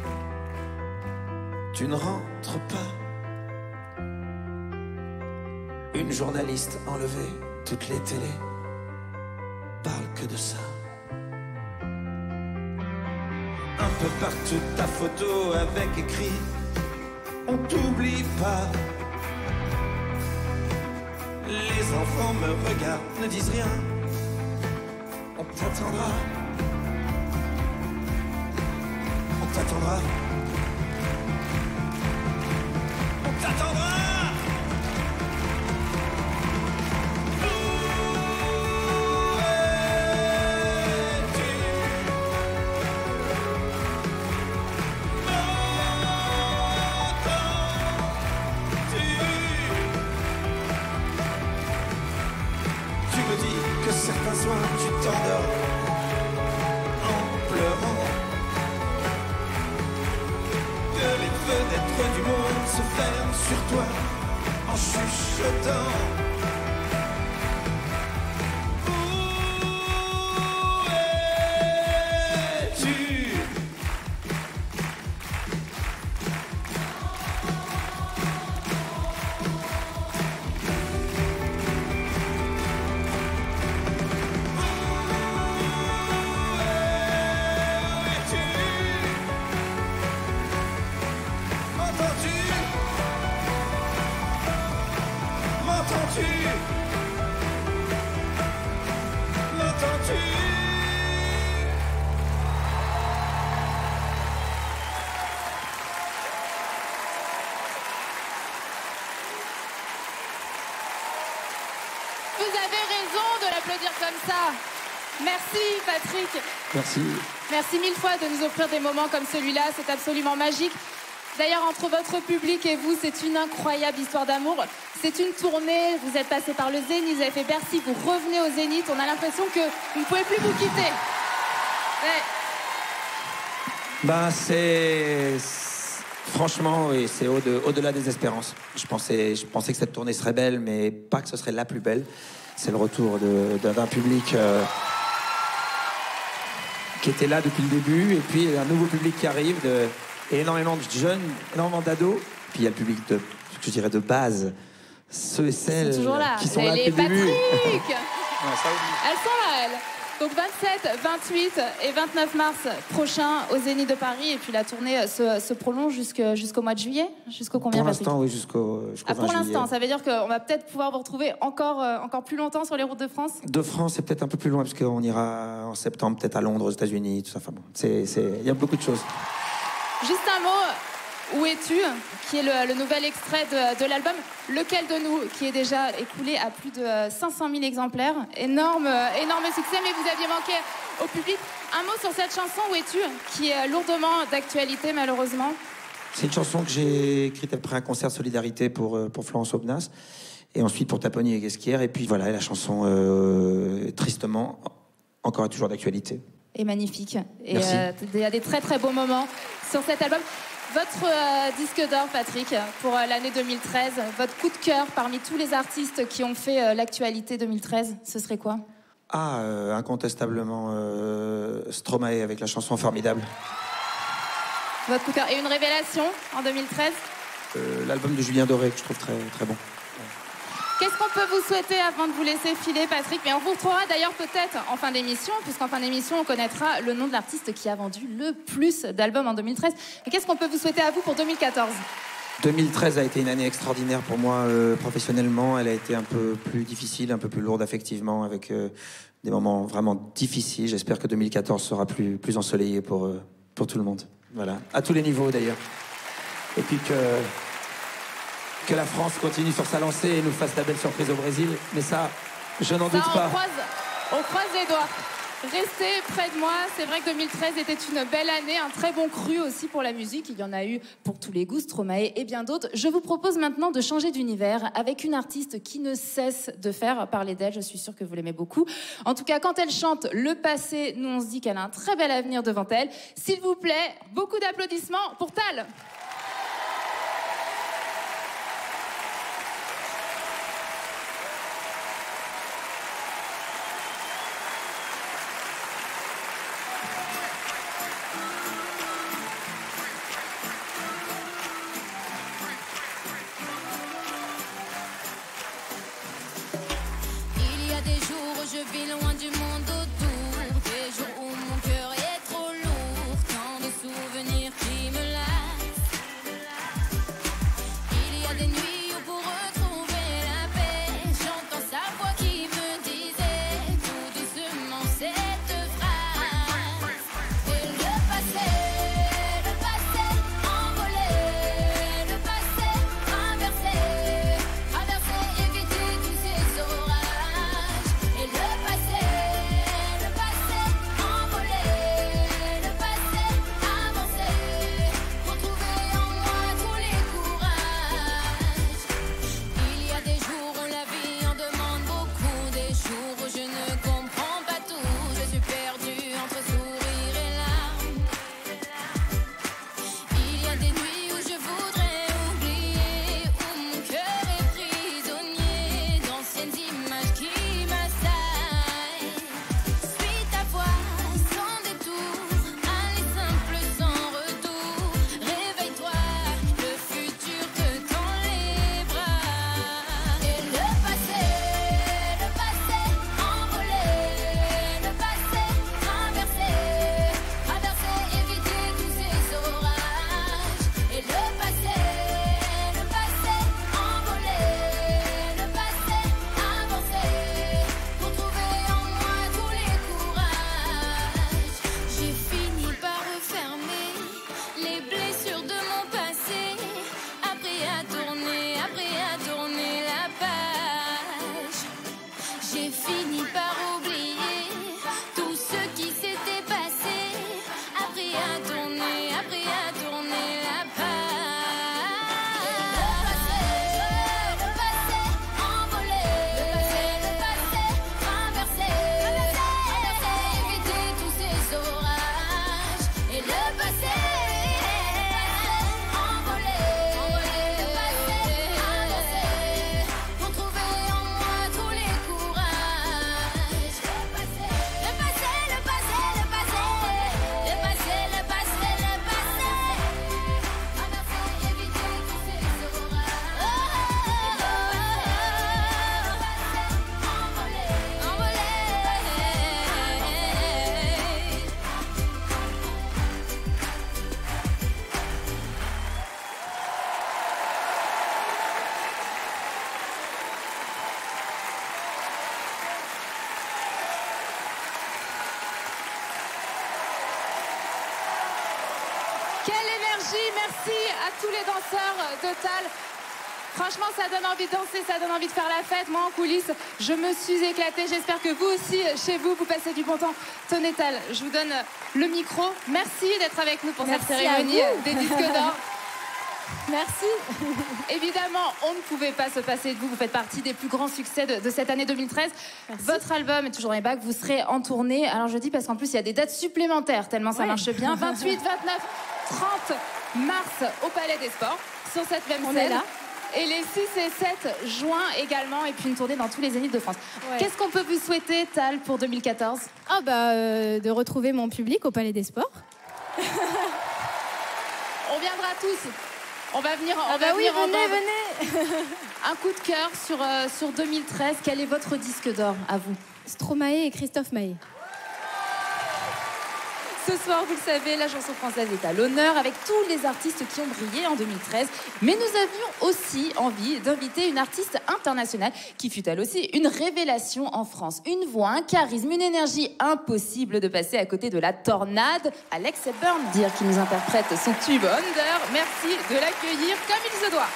Tu ne rentres pas. Une journaliste enlevée, toutes les télés parlent que de ça. Un peu partout ta photo avec écrit on t'oublie pas. Les enfants me regardent, ne disent rien. On t'attendra. On t'attendra. On t'attendra. Certains soirs tu t'endors en pleurant, que les fenêtres du monde se ferment sur toi en chuchotant. Où es-tu? Vous avez raison de l'applaudir comme ça. Merci Patrick. Merci. Merci mille fois de nous offrir des moments comme celui-là, c'est absolument magique. D'ailleurs, entre votre public et vous, c'est une incroyable histoire d'amour. C'est une tournée, vous êtes passé par le Zénith, vous avez fait Bercy, vous revenez au Zénith. On a l'impression que vous ne pouvez plus vous quitter. Ouais. Ben, franchement, oui, c'est au-delà des espérances. Je pensais que cette tournée serait belle, mais pas que ce serait la plus belle. C'est le retour d'un public qui était là depuis le début, et puis un nouveau public qui arrive, et énormément de jeunes, énormément d'ados. Puis il y a le public je dirais de base, ceux et celles qui sont là depuis le début. Elles sont là, elles. Donc 27, 28 et 29 mars prochain au Zénith de Paris. Et puis la tournée se prolonge jusqu'au mois de juillet. Jusqu'au combien, Pour Patrick? l'instant, oui, jusqu'au 20 pour juillet. l'instant, ça veut dire qu'on va peut-être pouvoir vous retrouver encore plus longtemps sur les routes de France. De France, c'est peut-être un peu plus loin, parce qu'on ira en septembre, peut-être à Londres, aux États-Unis, tout ça. Enfin bon, il y a beaucoup de choses. Juste un mot, Où es-tu, qui est le nouvel extrait de l'album. Lequel de nous, qui est déjà écoulé à plus de 500 000 exemplaires. Énorme succès, mais vous aviez manqué au public. Un mot sur cette chanson, Où es-tu, qui est lourdement d'actualité, malheureusement. C'est une chanson que j'ai écrite après un concert de solidarité pour Florence Aubenas, et ensuite pour Taponi et Guesquière. Et puis voilà, la chanson, tristement, encore et toujours d'actualité. Et magnifique. Et Merci. il y a des très très beaux moments sur cet album. Votre disque d'or, Patrick, pour l'année 2013, votre coup de cœur parmi tous les artistes qui ont fait l'actualité 2013, ce serait quoi? Incontestablement Stromae avec la chanson Formidable. Votre coup de cœur. Et une révélation en 2013? L'album de Julien Doré que je trouve très, très bon. Qu'est-ce qu'on peut vous souhaiter avant de vous laisser filer, Patrick? Mais on vous retrouvera d'ailleurs peut-être en fin d'émission, puisqu'en fin d'émission, on connaîtra le nom de l'artiste qui a vendu le plus d'albums en 2013. Et qu'est-ce qu'on peut vous souhaiter à vous pour 2014? 2013 a été une année extraordinaire pour moi professionnellement. Elle a été un peu plus difficile, un peu plus lourde affectivement, avec des moments vraiment difficiles. J'espère que 2014 sera plus ensoleillé pour tout le monde. Voilà, à tous les niveaux d'ailleurs. Et puis que la France continue sur sa lancée et nous fasse la belle surprise au Brésil. Mais ça, je n'en doute pas. On croise les doigts. Restez près de moi. C'est vrai que 2013 était une belle année, un très bon cru aussi pour la musique. Il y en a eu pour tous les goûts, Stromae et bien d'autres. Je vous propose maintenant de changer d'univers avec une artiste qui ne cesse de faire parler d'elle. Je suis sûre que vous l'aimez beaucoup. En tout cas, quand elle chante le passé, nous on se dit qu'elle a un très bel avenir devant elle. S'il vous plaît, beaucoup d'applaudissements pour Tal. Il y a des jours où je vis loin du monde autour, des jours où mon cœur est trop lourd, tant de Merci à tous les danseurs de Tal. Franchement, ça donne envie de danser, ça donne envie de faire la fête. Moi, en coulisses, je me suis éclatée. J'espère que vous aussi, chez vous, vous passez du bon temps. Tony Tal, je vous donne le micro. Merci d'être avec nous pour cette cérémonie des disques d'or. Merci. Évidemment, on ne pouvait pas se passer de vous. Vous faites partie des plus grands succès de cette année 2013. Merci. Votre album est toujours dans les bacs. Vous serez en tournée. Alors, je dis parce qu'en plus, il y a des dates supplémentaires, tellement ça marche bien. 28, 29, 30 mars au Palais des Sports, sur cette même scène. On est là. Et les 6 et 7 juin également, et puis une tournée dans tous les zéniths de France. Ouais. Qu'est-ce qu'on peut vous souhaiter, Tal, pour 2014 ? De retrouver mon public au Palais des Sports. On viendra tous. On va venir, oui, en bande. venez. Un coup de cœur sur 2013. Quel est votre disque d'or à vous ? Stromae et Christophe Maé. Ce soir, vous le savez, la chanson française est à l'honneur avec tous les artistes qui ont brillé en 2013. Mais nous avions aussi envie d'inviter une artiste internationale qui fut elle aussi une révélation en France. Une voix, un charisme, une énergie impossible de passer à côté de la tornade. Alex Hepburn, dire qui nous interprète son tube Under. Merci de l'accueillir comme il se doit.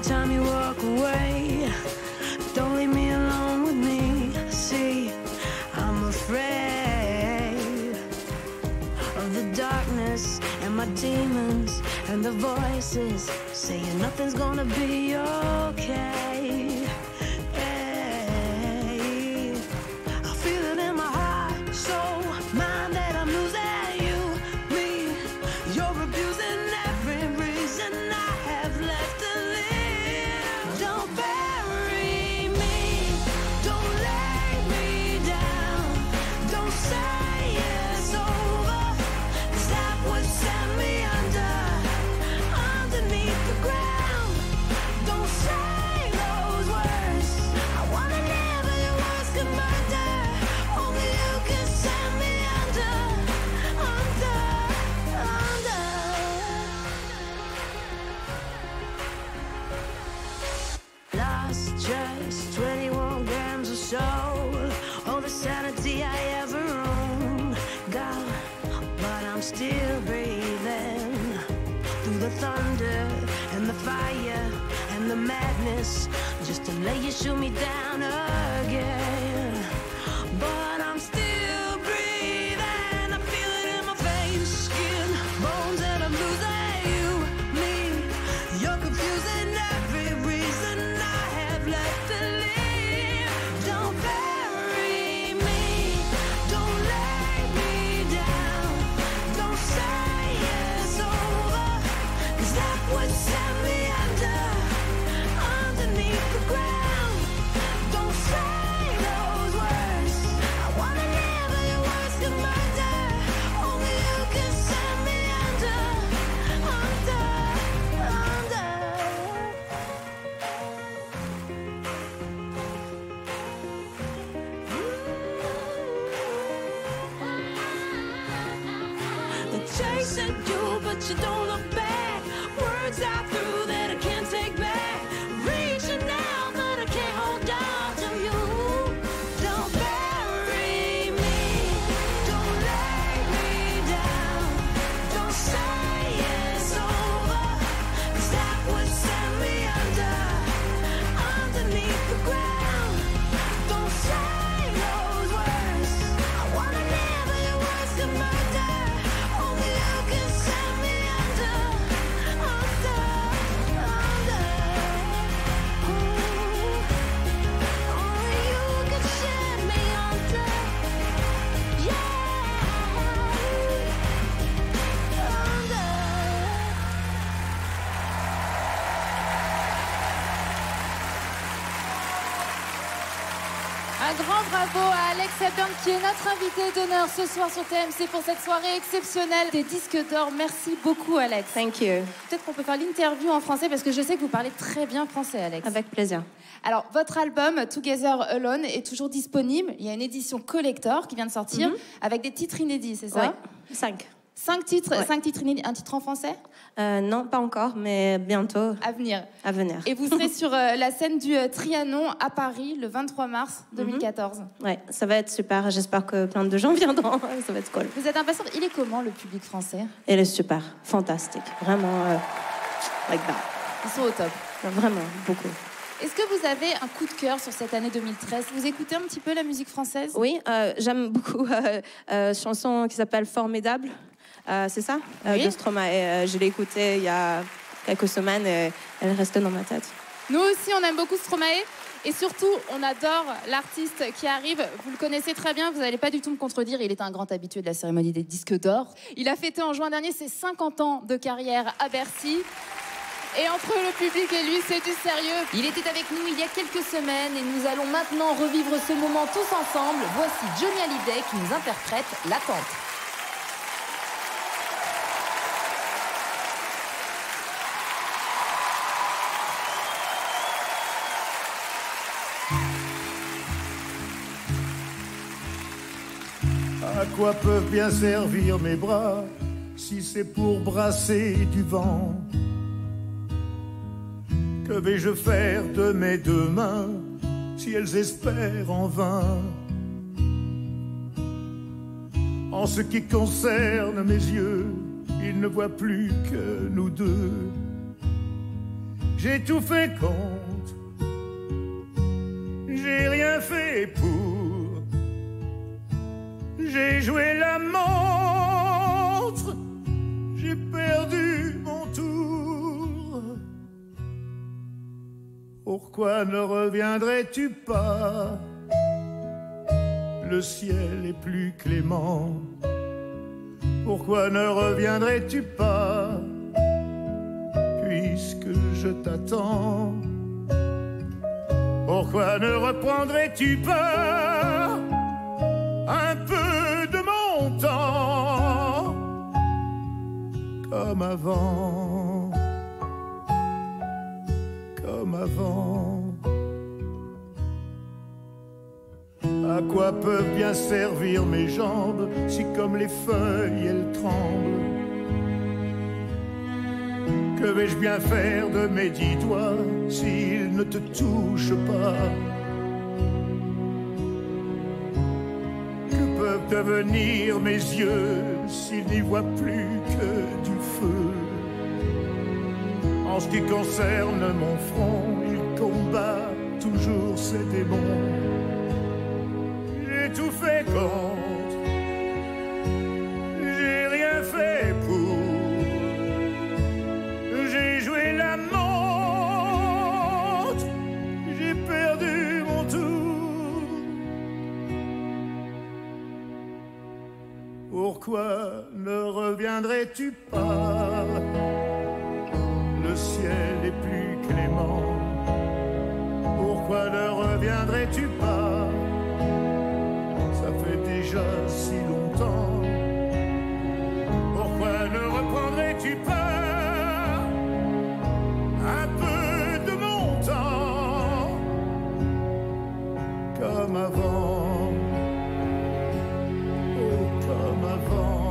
Time you walk away, don't leave me alone with me. See, I'm afraid of the darkness and my demons and the voices saying nothing's gonna be okay. Hey, I feel it in my heart, soul, mind that I'm losing you, me. You're abusing every reason I have left to live. Don't bury me, don't lay me down, don't say it's over, 'cause that would send me underneath the ground. Don't say those words, I wanna live and your words can murder, only you can send me under. Lost just 21 grams or so, all the sanity I ever owned, gone, but I'm still breathing through the thunder and the fire and the madness, just to lay you shoot me down again. But I'm still breathing, I feel it in my veins, skin, bones, and I'm losing you, me. You're confusing every reason I have left to live. Don't bury me, don't lay me down, don't say it's over, 'cause that would send me underneath the ground. Don't say those words, I wanna live and your words can murder, only you can send me under. They're chasing you, but you don't look back. Words I threw that I can't take back. Reaching out, but I can't hold on to you. Don't bury me, don't lay me down, don't say it's over, 'cause that would send me underneath the ground. Don't say those words, I wanna live and your words can murder, only you can send me under. Only you can send me under. Un grand bravo à Alex Hepburn qui est notre invité d'honneur ce soir sur TMC pour cette soirée exceptionnelle des disques d'or. Merci beaucoup Alex. Thank you. Peut-être qu'on peut faire l'interview en français parce que je sais que vous parlez très bien français Alex. Avec plaisir. Alors votre album Together Alone est toujours disponible. Il y a une édition collector qui vient de sortir avec des titres inédits, c'est ça? Oui, 5. 5 titres, Ouais. 5 titres inédits, un titre en français? Non, pas encore, mais bientôt. À venir. À venir. Et vous serez sur la scène du Trianon à Paris le 23 mars 2014. Ouais, ça va être super. J'espère que plein de gens viendront. Ça va être cool. Vous êtes impatiente? Il est comment le public français? Il est super, fantastique. Vraiment, like that. Ils sont au top. Vraiment, beaucoup. Est-ce que vous avez un coup de cœur sur cette année 2013? Vous écoutez un petit peu la musique française? Oui, j'aime beaucoup chanson qui s'appelle Formidable. C'est ça, Oui. de Stromae. Et, je l'ai écoutée il y a quelques semaines et elle est restée dans ma tête. Nous aussi, on aime beaucoup Stromae. Et surtout, on adore l'artiste qui arrive. Vous le connaissez très bien, vous n'allez pas du tout me contredire. Il est un grand habitué de la cérémonie des disques d'or. Il a fêté en juin dernier ses 50 ans de carrière à Bercy. Et entre le public et lui, c'est du sérieux. Il était avec nous il y a quelques semaines et nous allons maintenant revivre ce moment tous ensemble. Voici Johnny Hallyday qui nous interprète L'attente. À quoi peuvent bien servir mes bras si c'est pour brasser du vent? Que vais-je faire de mes deux mains si elles espèrent en vain? En ce qui concerne mes yeux, ils ne voient plus que nous deux. J'ai tout fait contre, j'ai rien fait pour. J'ai joué la montre, j'ai perdu mon tour. Pourquoi ne reviendrais-tu pas? Le ciel est plus clément. Pourquoi ne reviendrais-tu pas? Puisque je t'attends. Pourquoi ne reprendrais-tu pas un peu de mon temps comme avant, comme avant? À quoi peuvent bien servir mes jambes si comme les feuilles elles tremblent? Que vais-je bien faire de mes 10 doigts s'ils ne te touchent pas? Que peuvent devenir mes yeux s'ils n'y voient plus que du feu? En ce qui concerne mon front, il combat toujours ses démons. J'ai tout fait contre, j'ai rien fait pour. J'ai joué la montre, j'ai perdu mon tour. Pourquoi ne reviendrais-tu pas? Le ciel est plus clément. Pourquoi ne reviendrais-tu pas? Ça fait déjà si longtemps. Pourquoi ne reprendrais-tu pas un peu de mon temps comme avant? Oh, comme avant.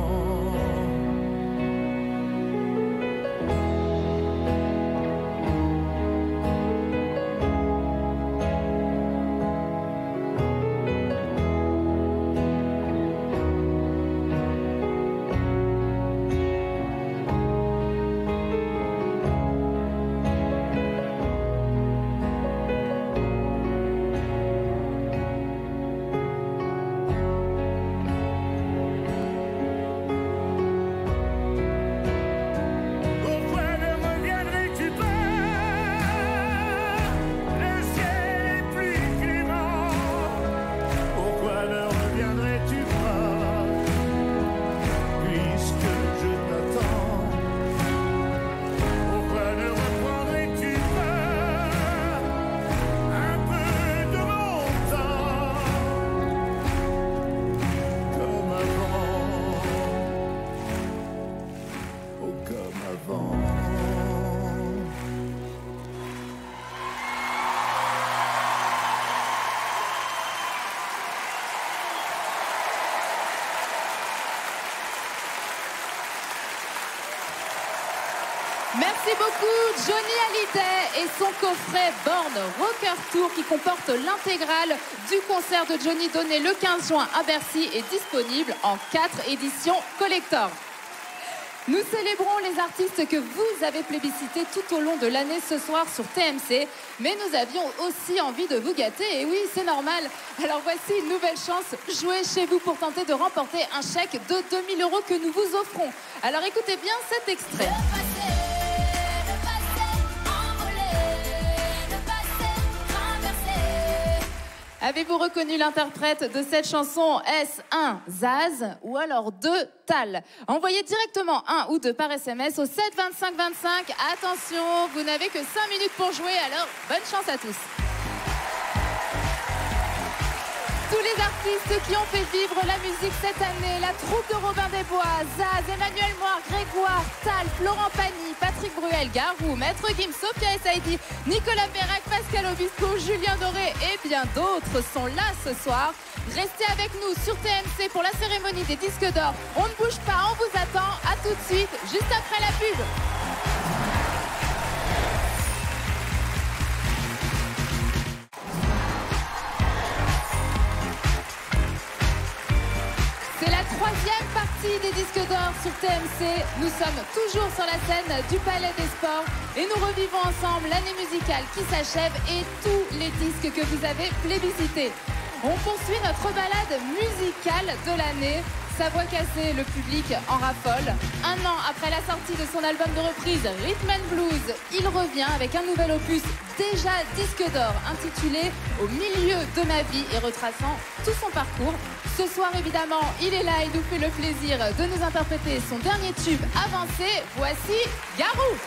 Merci beaucoup Johnny Hallyday et son coffret Born Rocker Tour qui comporte l'intégrale du concert de Johnny donné le 15 juin à Bercy est disponible en 4 éditions collector. Nous célébrons les artistes que vous avez plébiscités tout au long de l'année ce soir sur TMC, mais nous avions aussi envie de vous gâter, et oui, c'est normal. Alors voici une nouvelle chance, jouez chez vous pour tenter de remporter un chèque de 2 000 € que nous vous offrons. Alors écoutez bien cet extrait. Avez-vous reconnu l'interprète de cette chanson? Est-ce 1 Zaz ou alors 2 Tal? Envoyez directement 1 ou 2 par SMS au 7 25 25. Attention, vous n'avez que 5 minutes pour jouer, alors bonne chance à tous. Tous les artistes qui ont fait vivre la musique cette année, la troupe de Robin des Bois, Zaz, Emmanuel Moir, Grégoire, Tal, Florent Pagny, Patrick Bruel, Garou, Maître Gims, Sophia Essaidi, Nicolas Perrac, Pascal Obispo, Julien Doré et bien d'autres sont là ce soir. Restez avec nous sur TMC pour la cérémonie des disques d'or. On ne bouge pas, on vous attend. À tout de suite, juste après la pub. C'est la 3e partie des disques d'or sur TMC. Nous sommes toujours sur la scène du Palais des Sports et nous revivons ensemble l'année musicale qui s'achève et tous les disques que vous avez plébiscités. On poursuit notre balade musicale de l'année. Sa voix cassée, le public en raffole. Un an après la sortie de son album de reprise Rhythm and Blues, il revient avec un nouvel opus déjà disque d'or intitulé Au milieu de ma vie et retraçant tout son parcours. Ce soir évidemment, il est là et nous fait le plaisir de nous interpréter son dernier tube avancé. Voici Garou.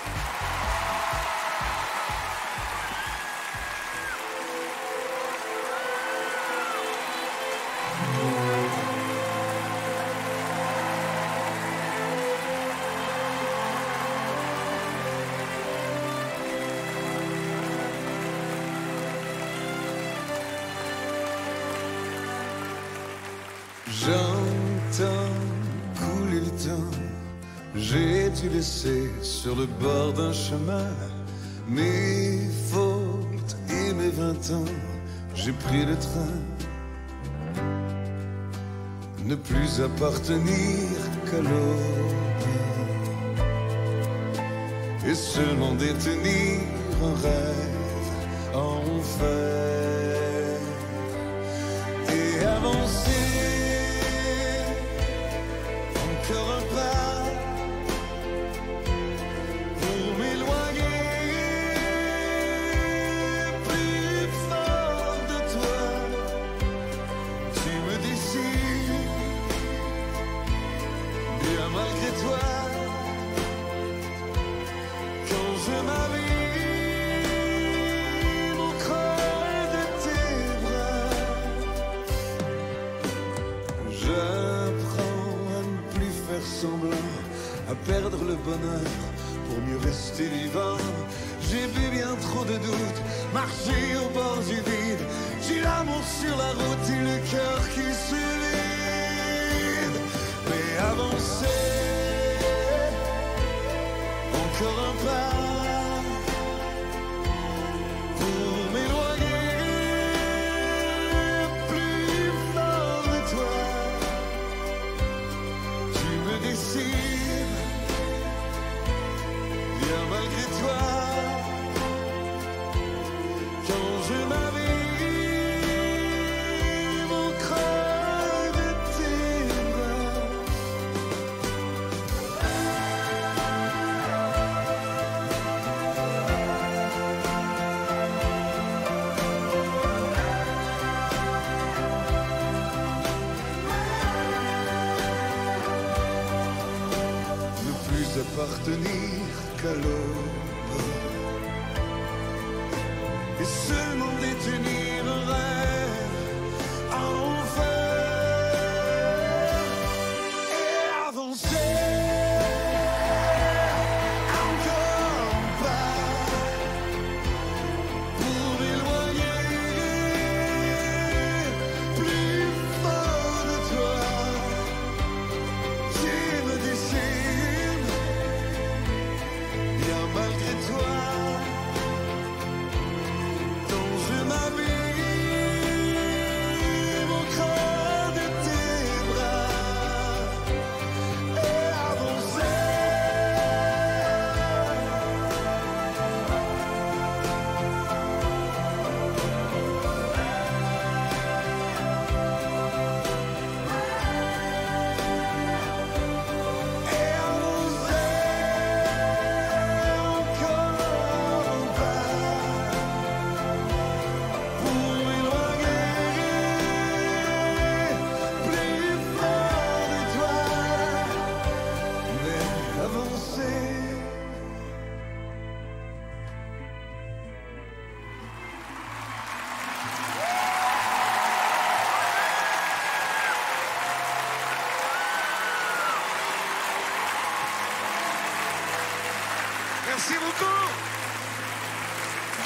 J'entends couler le temps, j'ai dû laisser sur le bord d'un chemin mes fautes et mes 20 ans, j'ai pris le train. Ne plus appartenir qu'à l'aube et seulement détenir un rêve en fait et avancer. Encore un pas pour m'éloigner plus fort de toi. Tu me décides bien malgré toi. Quand je m'habille mon corps de tes bras, j'apprends semblant à perdre le bonheur pour mieux rester vivant. J'ai vu bien trop de doutes marcher au bord du vide. J'ai l'amour sur la route et le cœur qui se vide. Mais avancer, encore un pas pour m'éloigner plus fort de toi. Bien malgré toi, quand je m'habille mon creux de tes bras. Appartenir qu'à l'aube et seulement détenir un rêve en feu et avancer encore un pas pour m'éloigner plus fort de toi. Tu me décides bien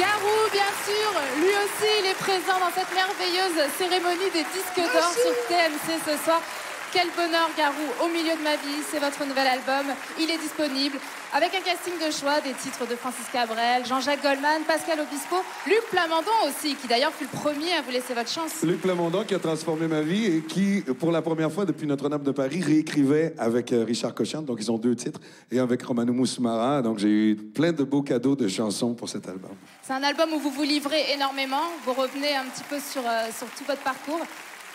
Garou, bien sûr, lui aussi, il est présent dans cette merveilleuse cérémonie des disques d'or sur TMC ce soir. Quel bonheur, Garou, au milieu de ma vie, c'est votre nouvel album. Il est disponible avec un casting de choix, des titres de Francis Cabrel, Jean-Jacques Goldman, Pascal Obispo, Luc Plamondon aussi, qui d'ailleurs fut le premier à vous laisser votre chance. Luc Plamondon qui a transformé ma vie et qui, pour la première fois depuis Notre-Dame de Paris, réécrivait avec Richard Cochian. Donc, ils ont 2 titres. Et avec Romano Moussoumara. Donc, j'ai eu plein de beaux cadeaux de chansons pour cet album. C'est un album où vous vous livrez énormément. Vous revenez un petit peu sur tout votre parcours.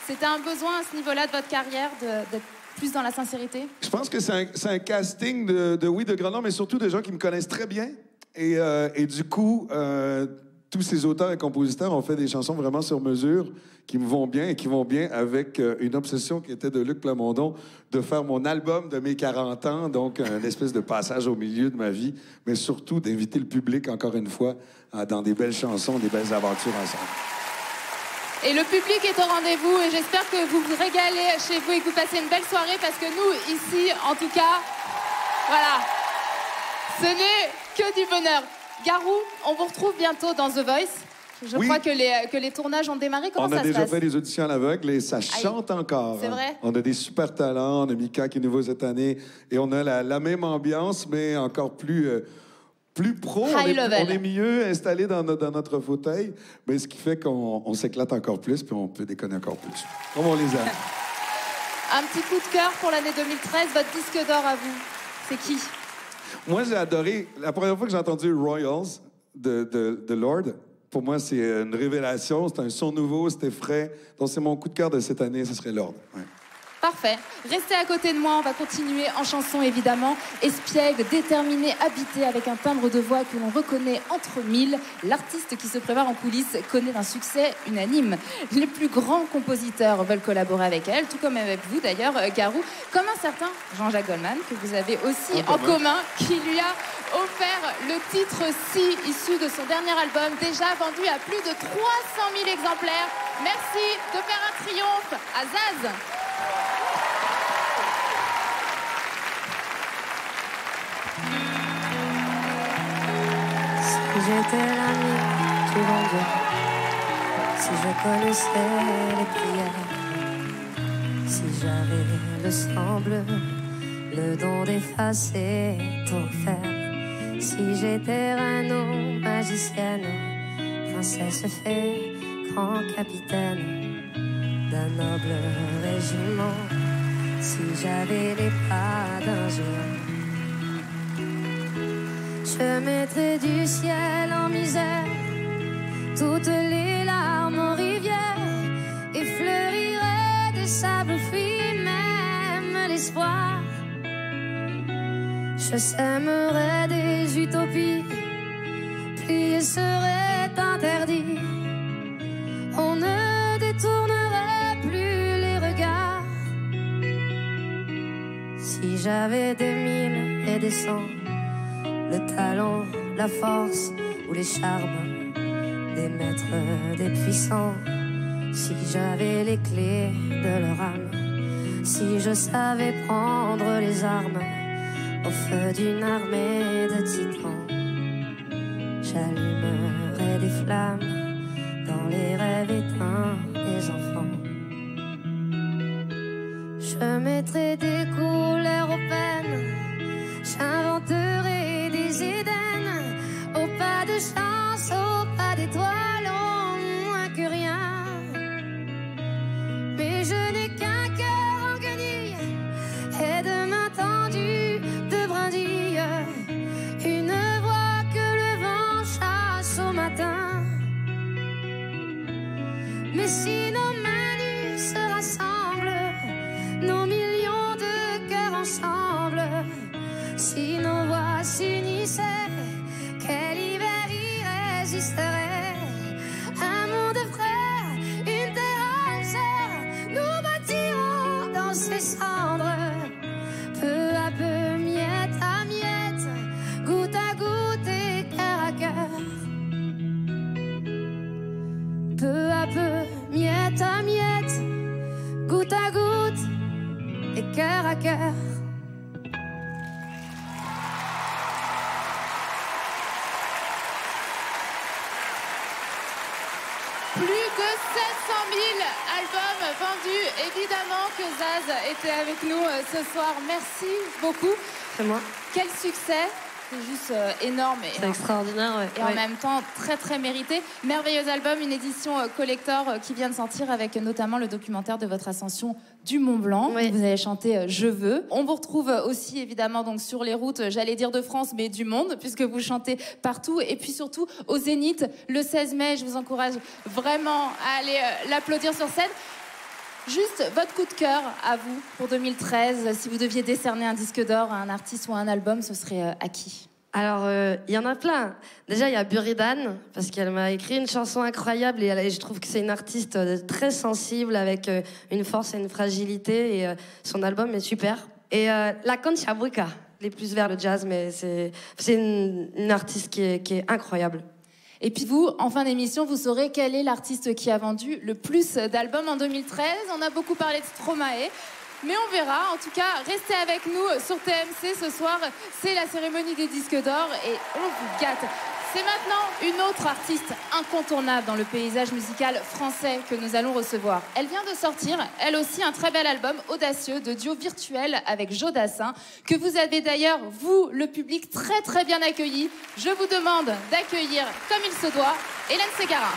C'était un besoin à ce niveau-là de votre carrière d'être plus dans la sincérité? Je pense que c'est un casting de grands noms, mais surtout de gens qui me connaissent très bien. Et du coup, tous ces auteurs et compositeurs ont fait des chansons vraiment sur mesure qui me vont bien et qui vont bien avec une obsession qui était de Luc Plamondon de faire mon album de mes 40 ans, donc un espèce de passage au milieu de ma vie, mais surtout d'inviter le public, encore une fois, dans des belles chansons, des belles aventures ensemble. Et le public est au rendez-vous et j'espère que vous vous régalez chez vous et que vous passez une belle soirée parce que nous, ici, en tout cas, voilà, ce n'est que du bonheur. Garou, on vous retrouve bientôt dans The Voice. Je crois que les tournages ont démarré. Comment ça se passe? On a déjà fait des auditions à l'avec et ça chante encore. C'est vrai? On a des super talents, on a Mika qui est nouveau cette année et on a la même ambiance, mais encore plus pro, on est mieux installé dans notre fauteuil, mais ce qui fait qu'on s'éclate encore plus, puis on peut déconner encore plus. Comme on les aime. Un petit coup de cœur pour l'année 2013, votre disque d'or à vous, c'est qui? Moi, j'ai adoré, la première fois que j'ai entendu Royals de Lord, pour moi, c'est une révélation, c'est un son nouveau, c'était frais, donc c'est mon coup de cœur de cette année, ce serait Lord. Ouais. Parfait. Restez à côté de moi, on va continuer en chanson évidemment. Espiègle, déterminé, habité avec un timbre de voix que l'on reconnaît entre mille, l'artiste qui se prépare en coulisses connaît un succès unanime. Les plus grands compositeurs veulent collaborer avec elle, tout comme avec vous d'ailleurs, Garou, comme un certain Jean-Jacques Goldman, que vous avez aussi en commun, qui lui a offert le titre Si, issu de son dernier album, déjà vendu à plus de 300 000 exemplaires. Merci de faire un triomphe à Zaz. Si j'étais l'ami du bon Dieu, si je connaissais les prières, si j'avais le sang bleu, le don d'effacer tout faire, si j'étais reine ou magicienne, princesse fée, grand capitaine d'un noble régiment, si j'avais les pas d'un géant, je mettrais du ciel en misère, toutes les larmes en rivière, et fleurirais des sables fruits, même l'espoir. Je sèmerais des utopies, plier serait interdit. On ne détournerait plus les regards. Si j'avais des mille et des cents, le talent, la force ou les charmes des maîtres, des puissants, si j'avais les clés de leur âme, si je savais prendre les armes au feu d'une armée de titans, j'allumerais des flammes dans les rêves éteints des enfants. Je mettrais des couleurs aux peines, j'inventerais des Éden, au pas de chance, au pas d'étoiles, au moins que rien. Mais je n'ai qu'un cœur en guenille et de mains tendues de brindilles, une voix que le vent chasse au matin. Mais si nos mains nues se rassemblent, nos millions de cœurs ensemble, si nos voix s'unissaient, quel hiver y résisterait? Un monde frais, une terre entière, nous bâtirons dans ses cendres, peu à peu, miette à miette, goutte à goutte et cœur à cœur. Peu à peu, miette à miette, goutte à goutte et cœur à cœur. Plus de 700 000 albums vendus. Évidemment que Zaz était avec nous ce soir. Merci beaucoup. C'est moi. Quel succès. C'est juste énorme. C'est extraordinaire, ouais. Et en même temps, très très mérité. Merveilleux album, une édition collector qui vient de sortir avec notamment le documentaire de votre ascension du Mont Blanc. Oui. Vous avez chanté Je veux. On vous retrouve aussi évidemment donc sur les routes, j'allais dire de France, mais du monde, puisque vous chantez partout. Et puis surtout au Zénith, le 16 mai. Je vous encourage vraiment à aller l'applaudir sur scène. Juste votre coup de cœur à vous pour 2013. Si vous deviez décerner un disque d'or à un artiste ou à un album, ce serait à qui? Alors, il y en a plein. Déjà, il y a Buridan, parce qu'elle m'a écrit une chanson incroyable et je trouve que c'est une artiste très sensible, avec une force et une fragilité, et son album est super. Et La Concha Brica, elle est plus vers le jazz, mais c'est une artiste qui est incroyable. Et puis vous, en fin d'émission, vous saurez quel est l'artiste qui a vendu le plus d'albums en 2013. On a beaucoup parlé de Stromae, mais on verra. En tout cas, restez avec nous sur TMC ce soir. C'est la cérémonie des disques d'or et on vous gâte. C'est maintenant une autre artiste incontournable dans le paysage musical français que nous allons recevoir. Elle vient de sortir, elle aussi, un très bel album audacieux de duo virtuel avec Joe Dassin, que vous avez d'ailleurs, vous, le public, très très bien accueilli. Je vous demande d'accueillir, comme il se doit, Hélène Ségara.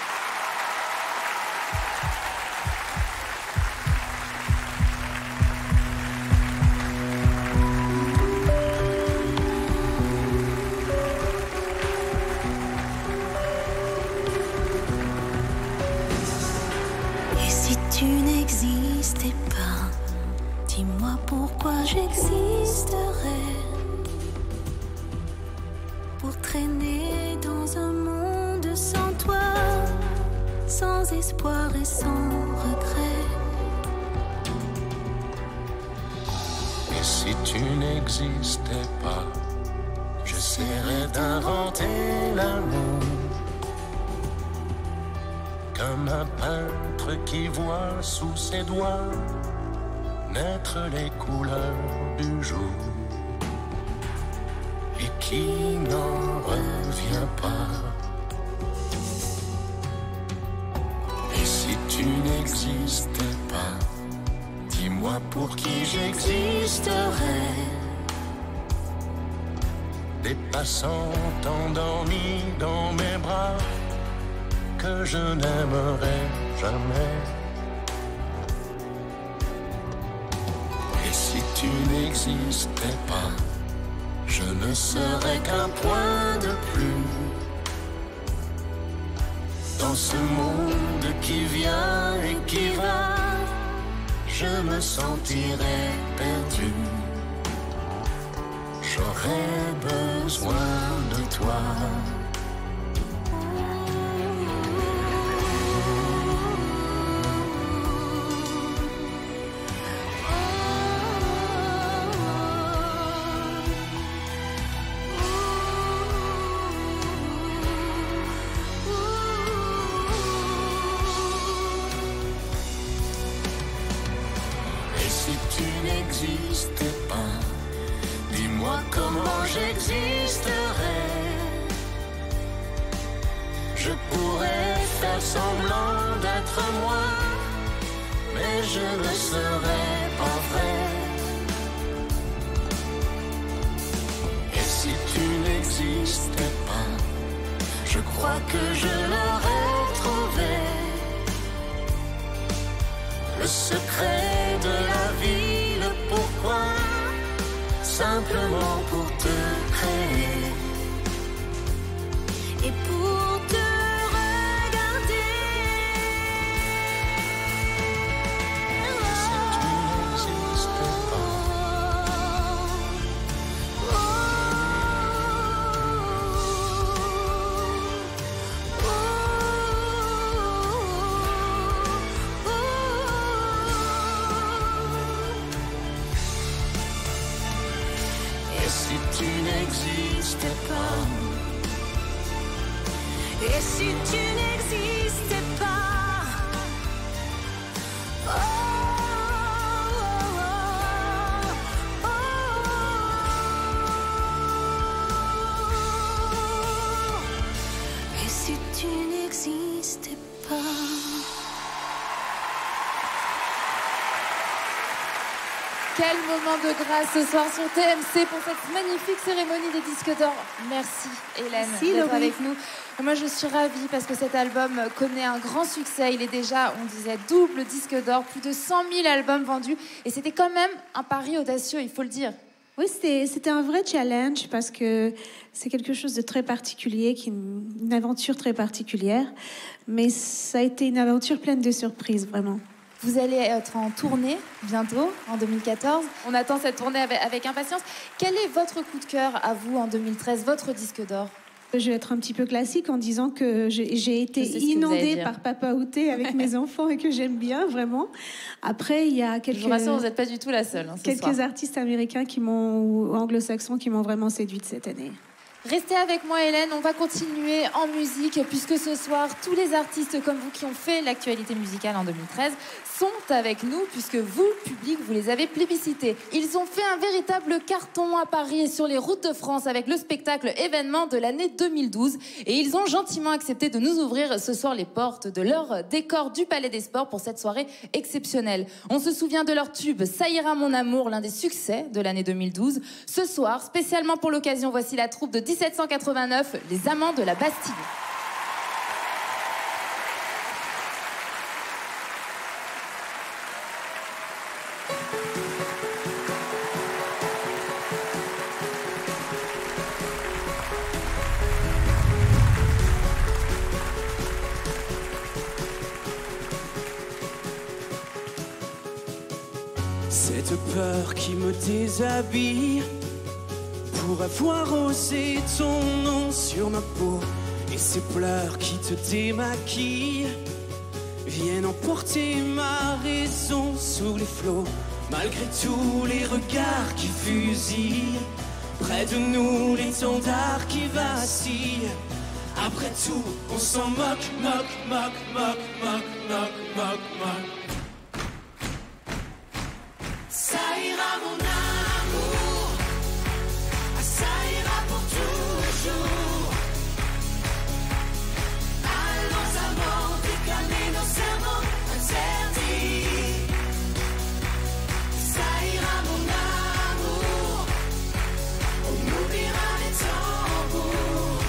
Tu n'existais pas, dis-moi pourquoi j'existerais. Pour traîner dans un monde sans toi, sans espoir et sans regret. Et si tu n'existais pas, j'essaierais d'inventer l'amour. Comme un peintre qui voit sous ses doigts naître les couleurs du jour et qui n'en revient pas. Et si tu n'existais pas, dis-moi pour qui j'existerais. Des passants endormis dans mes bras que je n'aimerai jamais. Et si tu n'existais pas, je ne serais qu'un point de plus dans ce monde qui vient et qui va. Je me sentirais perdu. J'aurais besoin de toi. Comment j'existerais? Je pourrais faire semblant d'être moi, mais je ne serais pas vrai. Et si tu n'existais pas, je crois que je l'aurais trouvé. Le secret de la vie, le pourquoi, simplement pour te créer et pour te regarder. Si tu n'existais pas, et si tu n'existais pas, Et si tu n'existais pas, oh, oh, oh, oh. Et si tu n'existais pas. pas. Quel moment de grâce ce soir sur TMC pour cette magnifique cérémonie des disques d'or. Merci Hélène Merci, d'être Laurie. avec nous. Et moi je suis ravie parce que cet album connaît un grand succès. Il est déjà, on disait, double disque d'or, plus de 100 000 albums vendus. Et c'était quand même un pari audacieux, il faut le dire. Oui, c'était un vrai challenge parce que c'est quelque chose de très particulier, une aventure très particulière. Mais ça a été une aventure pleine de surprises, vraiment. Vous allez être en tournée bientôt, en 2014. On attend cette tournée avec impatience. Quel est votre coup de cœur à vous en 2013, votre disque d'or? Je vais être un petit peu classique en disant que j'ai été Je sais ce que vous allez inondée dire. par Papa Outé avec mes enfants et que j'aime bien, vraiment. Après, il y a quelques... Je vous rassure, vous n'êtes pas du tout la seule. Ce quelques soir. artistes américains ou anglo-saxons qui m'ont vraiment séduite cette année. Restez avec moi Hélène, on va continuer en musique puisque ce soir, tous les artistes comme vous qui ont fait l'actualité musicale en 2013 sont avec nous puisque vous, public, vous les avez plébiscités. Ils ont fait un véritable carton à Paris et sur les routes de France avec le spectacle événement de l'année 2012 et ils ont gentiment accepté de nous ouvrir ce soir les portes de leur décor du Palais des Sports pour cette soirée exceptionnelle. On se souvient de leur tube « Ça ira mon amour », l'un des succès de l'année 2012. Ce soir, spécialement pour l'occasion, voici la troupe de 1789, les Amants de la Bastille. Cette peur qui me déshabille pour avoir osé ton nom sur ma peau et ces pleurs qui te démaquillent viennent emporter ma raison sous les flots. Malgré tous les regards qui fusillent, près de nous l'étendard qui vacille. Après tout, on s'en moque, moque. Ça ira mon amour, ça ira pour toujours. Allons amants, déclamer nos serments interdits. Ça ira mon amour, on oubliera les tambours.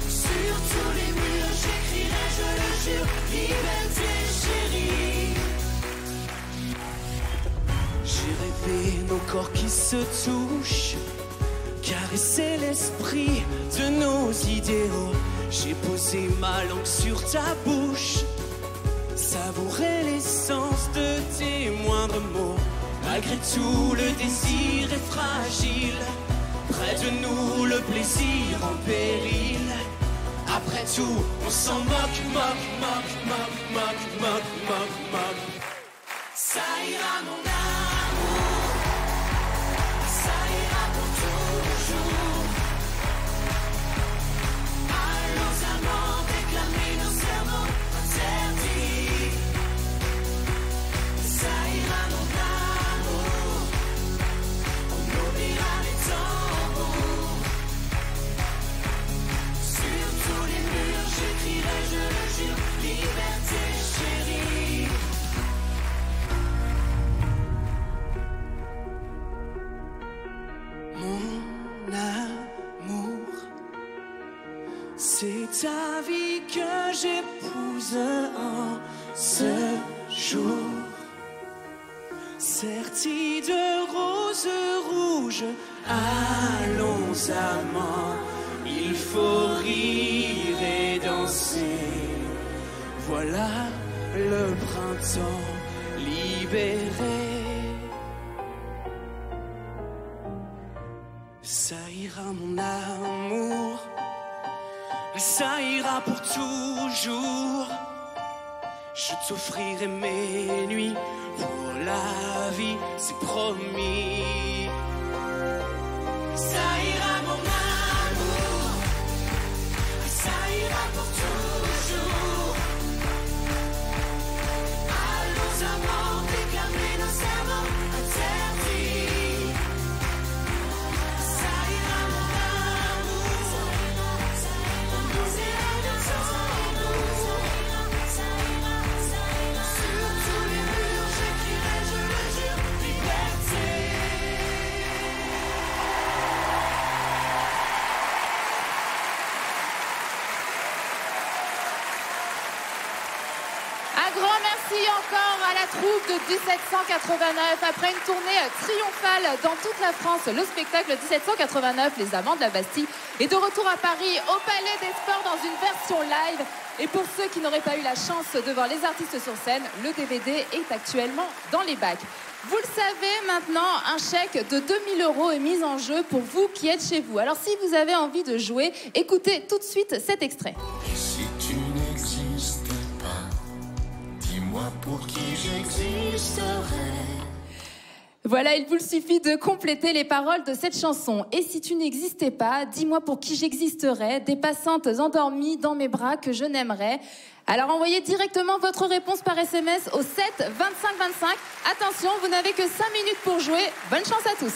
Sur tous les murs j'écrirai, je le jure, liberté chérie. J'ai rêvé nos corps qui se touchent, caresser l'esprit de nos idéaux. J'ai posé ma langue sur ta bouche, savourer l'essence de tes moindres mots. Malgré tout, le désir est fragile, près de nous le plaisir en péril. Après tout, on s'en moque. Ça ira mon amour, ça ira pour toujours. Allons amants, déclamer nos serments interdits. Ça ira mon amour, on oubliera les tambours. Sur tous les murs j'écrirai, je le jure, liberté chérie. Mon amour, c'est ta vie que j'épouse en ce jour. Sertie de roses rouges, allons amants, il faut rire et danser. Voilà le printemps libéré. Ça ira mon amour, ça ira pour toujours. Je t'offrirai mes nuits pour la vie, c'est promis. Ça ira mon amour, ça ira pour toujours. Allons amants, déclamer nos serments interdits. Ça ira mon amour, on nous ira les tambours. Un grand merci encore à la troupe de 1789. Après une tournée triomphale dans toute la France, le spectacle 1789, Les Amants de la Bastille, est de retour à Paris, au Palais des Sports, dans une version live. Et pour ceux qui n'auraient pas eu la chance de voir les artistes sur scène, le DVD est actuellement dans les bacs. Vous le savez maintenant, un chèque de 2000 € est mis en jeu pour vous qui êtes chez vous. Alors si vous avez envie de jouer, écoutez tout de suite cet extrait. Si tu n'existais pas, dis-moi pour qui j'existerais. Voilà, il vous suffit de compléter les paroles de cette chanson. Et si tu n'existais pas, dis-moi pour qui j'existerais, des passantes endormies dans mes bras que je n'aimerais. Alors envoyez directement votre réponse par SMS au 7 25 25. Attention, vous n'avez que 5 minutes pour jouer. Bonne chance à tous.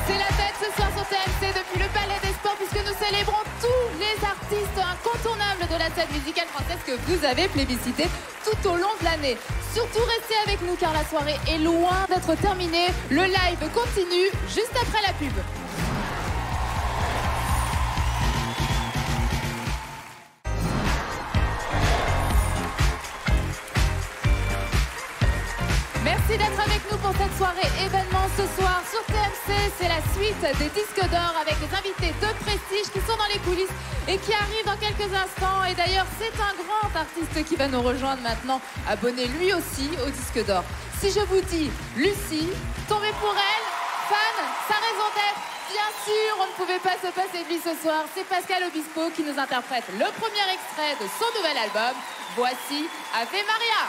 C'est la fête ce soir sur TMC depuis le Palais des Sports, puisque nous célébrons tous les artistes incontournables de la scène musicale française que vous avez plébiscité tout au long de l'année. Surtout restez avec nous car la soirée est loin d'être terminée. Le live continue juste après la pub. Merci d'être avec nous pour cette soirée événement ce soir sur TMC. C'est la suite des disques d'or avec les invités de prestige qui sont dans les coulisses et qui arrivent dans quelques instants. Et d'ailleurs, c'est un grand artiste qui va nous rejoindre maintenant, abonné lui aussi au disque d'or. Si je vous dis Lucie, tombez pour elle, fan, sa raison d'être, bien sûr, on ne pouvait pas se passer de lui ce soir. C'est Pascal Obispo qui nous interprète le premier extrait de son nouvel album. Voici Ave Maria.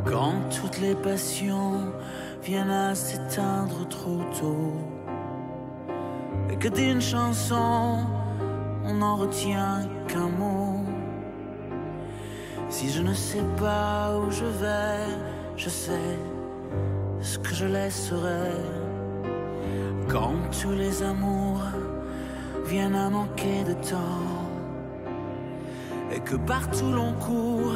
Quand toutes les passions viennent à s'éteindre trop tôt, et que d'une chanson on n'en retient qu'un mot. Si je ne sais pas où je vais, je sais ce que je laisserai. Quand tous les amours viennent à manquer de temps, et que partout l'on court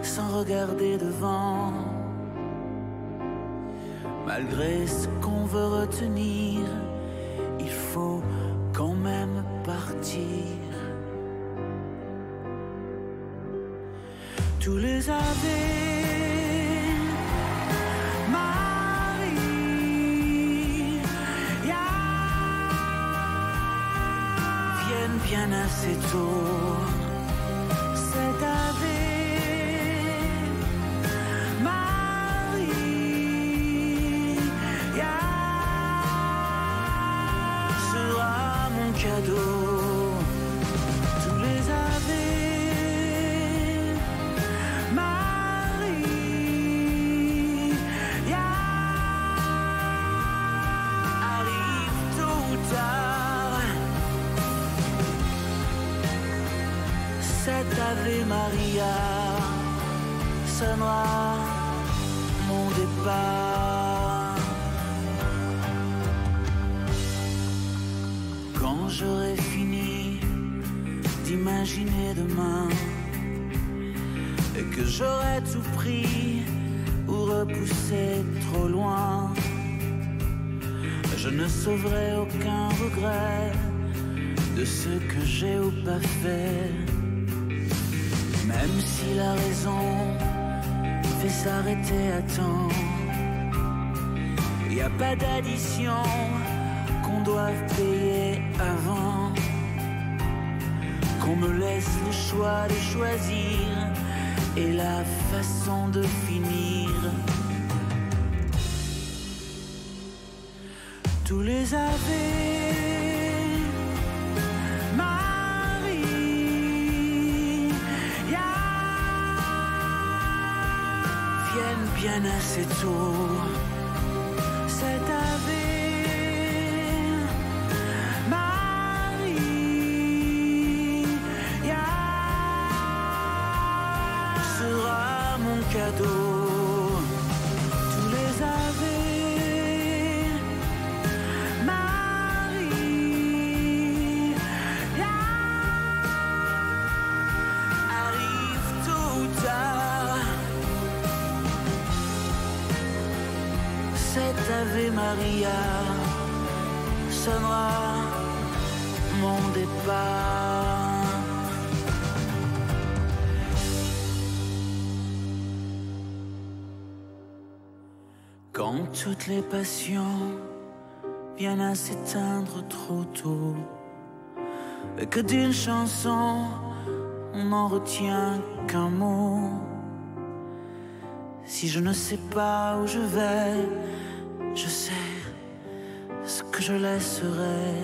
sans regarder devant, malgré ce qu'on veut retenir, il faut quand même partir. Tous les Ave Maria viennent bien assez tôt. Cet Ave cadeau. Tous les Ave Maria arrivent tôt ou tard. Cet Ave Maria sonnera mon départ. Quand j'aurai fini d'imaginer demain et que j'aurai tout pris ou repoussé trop loin, je ne sauverai aucun regret de ce que j'ai ou pas fait. Même si la raison fait s'arrêter à temps, y a pas d'addition qu'on doit payer avant, qu'on me laisse le choix de choisir et la façon de finir. Tous les Ave Maria viennent bien assez tôt. Cet Ave Maria sonnera mon départ. Quand toutes les passions viennent à s'éteindre trop tôt, et que d'une chanson on n'en retient qu'un mot. Si je ne sais pas où je vais, je sais ce que je laisserai.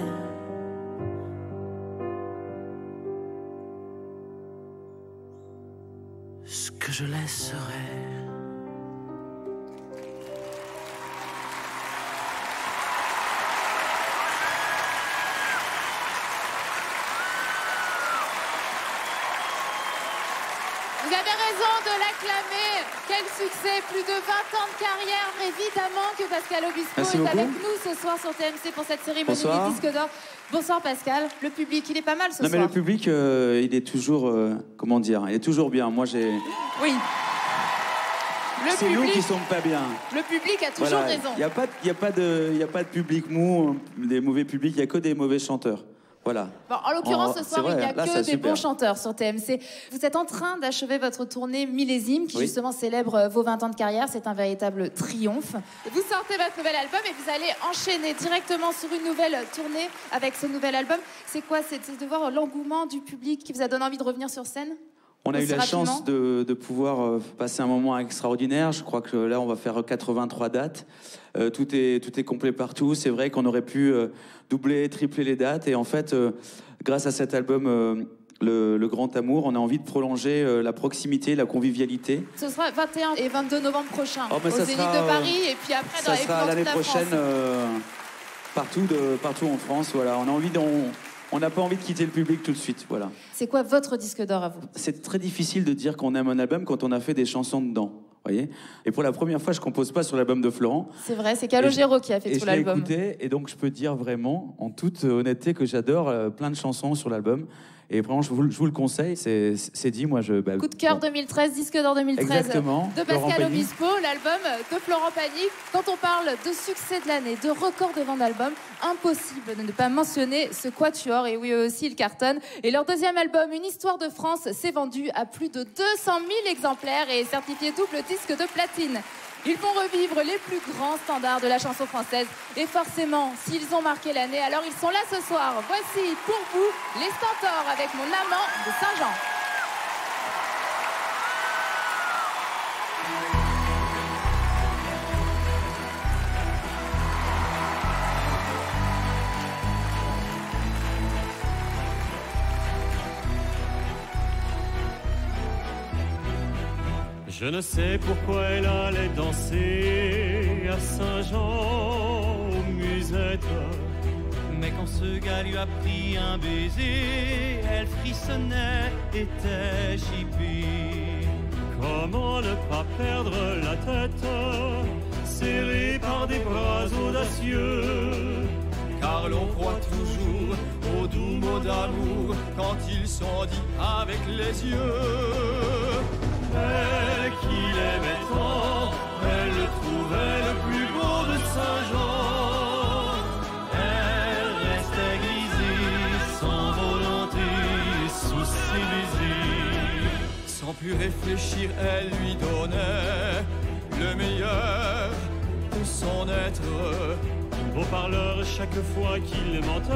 Ce que je laisserai. Vous avez raison de l'acclamer. Quel succès, plus de 20 ans de carrière. Évidemment que Pascal Obispo Merci est beaucoup. avec nous ce soir sur TMC pour cette cérémonie Bonsoir. des disques d'or. Bonsoir Pascal. Le public, il est pas mal ce Non mais soir. le public, il est toujours, comment dire, il est toujours bien. Moi j'ai. Oui. Le C'est nous public, qui sommes pas bien. le public a toujours Voilà. raison. Il n'y a pas de public mou, des mauvais publics. Il y a que des mauvais chanteurs. Voilà. Bon, en l'occurrence, ce C'est soir, vrai, il n'y a là, que c'est des super. bons chanteurs sur TMC. Vous êtes en train d'achever votre tournée Millésime, qui Oui. justement célèbre vos 20 ans de carrière. C'est un véritable triomphe. Vous sortez votre nouvel album et vous allez enchaîner directement sur une nouvelle tournée avec ce nouvel album. C'est quoi? C'est de voir l'engouement du public qui vous a donné envie de revenir sur scène? On a eu Aussi la rapidement chance de pouvoir passer un moment extraordinaire. Je crois que là, on va faire 83 dates. Tout est complet partout. C'est vrai qu'on aurait pu doubler, tripler les dates. Et en fait, grâce à cet album, le Grand Amour, on a envie de prolonger la proximité, la convivialité. Ce sera 21 et 22 novembre prochain Oh, mais au ça Zénith sera, de Paris et puis après Ça dans sera l'année toute la prochaine France. partout en France. Voilà, on n'a pas envie de quitter le public tout de suite. Voilà. C'est quoi votre disque d'or à vous? C'est très difficile de dire qu'on aime un album quand on a fait des chansons dedans. Voyez. Et pour la première fois, je compose pas sur l'album de Florent. C'est vrai, c'est Calogero qui a fait Et tout je l'ai l'album. écouté, et donc je peux dire vraiment, en toute honnêteté, que j'adore plein de chansons sur l'album. Et vraiment, je vous le conseille. C'est dit, moi, je. Coup de cœur 2013, disque d'or 2013 Exactement. de Florent Pascal Pagny. Obispo, l'album de Florent Pagny. Quand on parle de succès de l'année, de record de vente d'albums, impossible de ne pas mentionner ce quatuor. Et oui, eux aussi, ils cartonnent. Et leur deuxième album, Une histoire de France, s'est vendu à plus de 200 000 exemplaires et est certifié double disque de platine. Ils font revivre les plus grands standards de la chanson française. Et forcément, s'ils ont marqué l'année, alors ils sont là ce soir. Voici pour vous les Stentors avec Mon amant de Saint-Jean. Je ne sais pourquoi elle allait danser à Saint-Jean aux musettes. Mais quand ce gars lui a pris un baiser, elle frissonnait, était chippie. Comment ne pas perdre la tête, serrée par des bras audacieux? Car l'on croit toujours aux doux mots d'amour quand ils sont dits avec les yeux. Elle qu'il aimait tant, elle le trouvait le plus beau de Saint-Jean. Elle restait grisée, sans volonté, sous ses baisers. Sans plus réfléchir, elle lui donnait le meilleur de son être. Beau parleur, chaque fois qu'il mentait,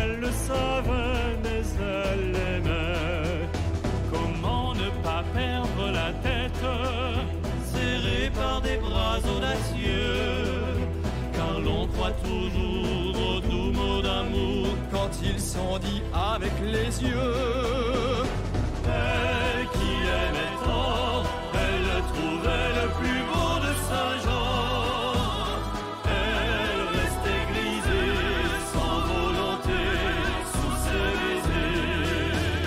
elle le savait, mais elle l'aimait. Comment ne pas perdre la tête, serrée par des bras audacieux? Car l'on croit toujours aux doux mots d'amour quand ils sont dits avec les yeux. Elle qui aimait tant, elle le trouvait le plus beau de Saint-Jean. Elle restait grisée, sans volonté, sous ses baisers.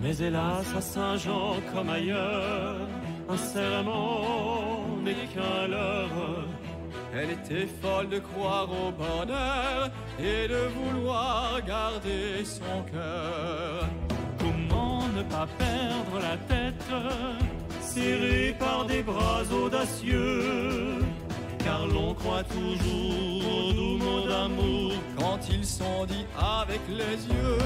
Mais hélas, à Saint-Jean comme ailleurs, un serment n'est qu'un leurre. Elle était folle de croire au bonheur et de vouloir garder son cœur. Comment ne pas perdre la tête, serré par des bras audacieux. Car l'on croit toujours aux doux mots d'amour quand ils sont dits avec les yeux.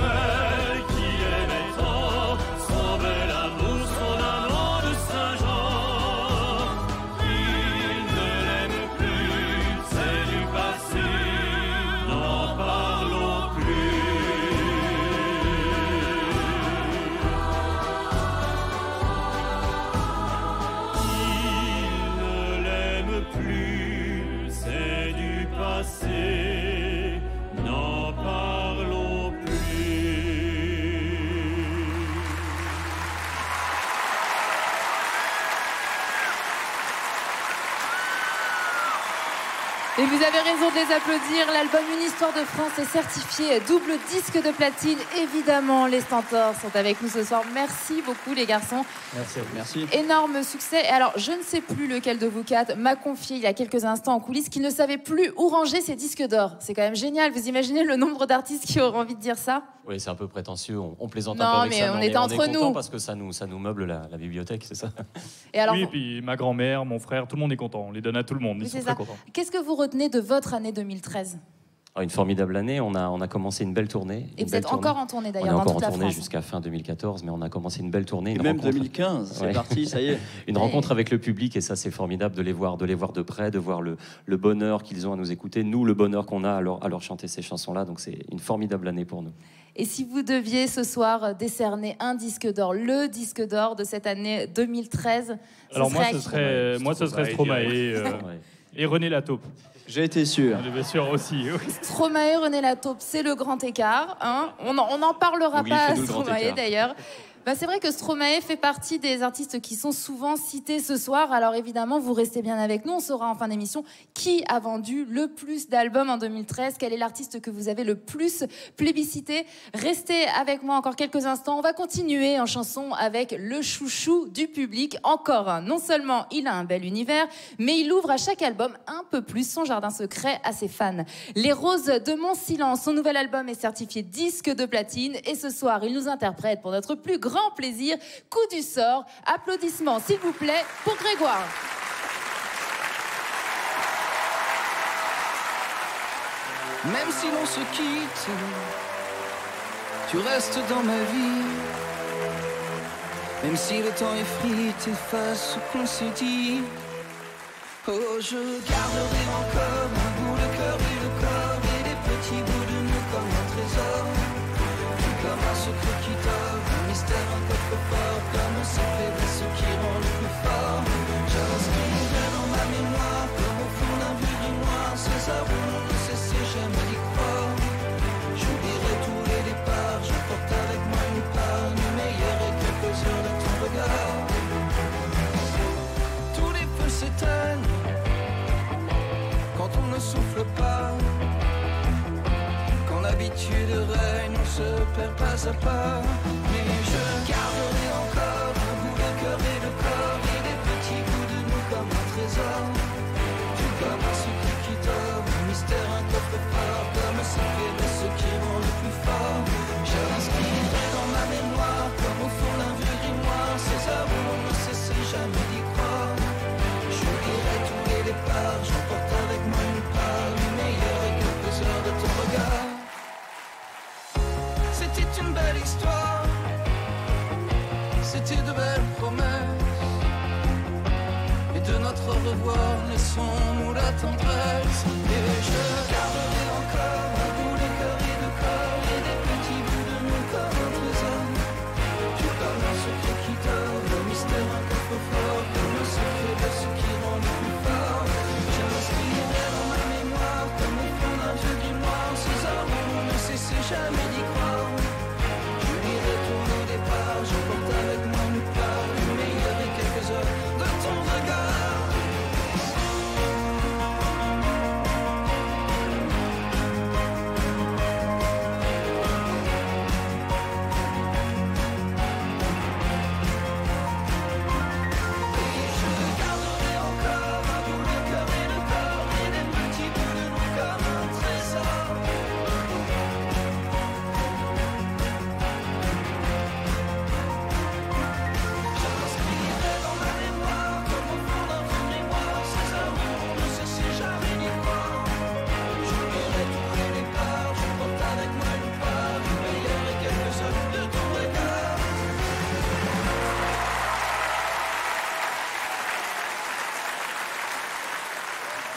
Elle qui aimait tant son bel amour, son amant de Saint-Jean, il ne l'aime plus, c'est du passé, n'en parlons plus, c'est du passé, n'en parlons plus. Et vous avez raison de les applaudir. L'album Une histoire de France est certifié double disque de platine. Évidemment, les Stentors sont avec nous ce soir. Merci beaucoup les garçons. Merci à vous. Merci. Énorme succès. Et alors, je ne sais plus lequel de vous quatre m'a confié il y a quelques instants en coulisses qu'il ne savait plus où ranger ses disques d'or. C'est quand même génial. Vous imaginez le nombre d'artistes qui auraient envie de dire ça? Oui, c'est un peu prétentieux. On plaisante Non, un peu avec mais ça. on était entre content nous. parce que ça nous meuble la bibliothèque, c'est ça. Et alors, oui, et puis ma grand-mère, mon frère, tout le monde est content. On les donne à tout le monde. Ils oui, sont c'est très ça. contents. Qu'est-ce que vous retenez de votre année 2013? Une formidable année. On a commencé une belle tournée. Et vous êtes encore en tournée d'ailleurs On est dans encore toute en la tournée France. jusqu'à fin 2014, mais on a commencé une belle tournée. Et une même rencontre- 2015, c'est Ouais. parti, ça y est. Une rencontre avec le public, et ça c'est formidable de les voir de près, de voir le bonheur qu'ils ont à nous écouter, nous le bonheur qu'on a à leur chanter ces chansons-là. Donc c'est une formidable année pour nous. Et si vous deviez ce soir décerner un disque d'or, le disque d'or de cette année 2013, Alors moi, à ce qui? serait Stromae et René Lataupe. J'ai été sûr. Bien sûr aussi. Oui. Stromae, René Lataupe, c'est le grand écart. Hein, on n'en parlera Oublie, pas à fais-nous le grand Stromae écart. d'ailleurs. Bah, c'est vrai que Stromae fait partie des artistes qui sont souvent cités ce soir. Alors évidemment, vous restez bien avec nous. On saura en fin d'émission qui a vendu le plus d'albums en 2013. Quel est l'artiste que vous avez le plus plébiscité? Restez avec moi encore quelques instants. On va continuer en chanson avec le chouchou du public. Encore un. Non seulement il a un bel univers, mais il ouvre à chaque album un peu plus son jardin secret à ses fans. Les Roses de Mon Silence, son nouvel album est certifié disque de platine. Et ce soir, il nous interprète pour notre plus grand plaisir, Coup du sort. Applaudissements, s'il vous plaît, pour Grégoire. Même si l'on se quitte, tu restes dans ma vie. Même si le temps effrite, efface ce qu'on s'est dit. Oh, je garderai encore un bout de cœur et de corps et des petits bouts de nous comme un trésor. Tout comme un secret qui dort, un mystère, un coffre-fort, comme un secret de ce qui rend le plus fort. Je l'inscrirai dans ma mémoire, comme au fond d'un vieux grimoire, ces heures où l'on ne cessait jamais d'y croire. J'oublierai tous les départs, j'emporte avec moi une part du meilleur et quelques heures de ton regard. Tous les feux s'éteignent quand on ne souffle pas. Quand l'habitude règne, on se perd pas à pas. Mais je garderai encore un bout de cœur et de corps et des petits bouts de nous comme un trésor. Tout comme un secret qui dort, un mystère, un coffre-fort, comme un secret de ce qui rend le plus fort. Je l'inscrirai dans ma mémoire, comme au fond d'un vieux grimoire, ces heures où l'on ne cessait jamais d'y croire. J'oublierai tous les départs, j'emporte avec moi une part du meilleur et quelques heures de ton regard. C'était une belle histoire, c'était de belles promesses. Et de notre au revoir, laissons-nous la tendresse. Et je garderai encore un bout de cœur et de corps et des petits bouts de nous comme un trésor. Tout comme un secret qui dort, un mystère, un coffre-fort, comme un secret de ce qui rend le plus fort. Je l'inscrirai dans ma mémoire, comme au fond d'un vieux grimoire, ces heures où on ne cessait jamais d'y croire. J'oublierai tous nos départs, j'emporte avec moi une part du meilleur et quelques heures de ton regard.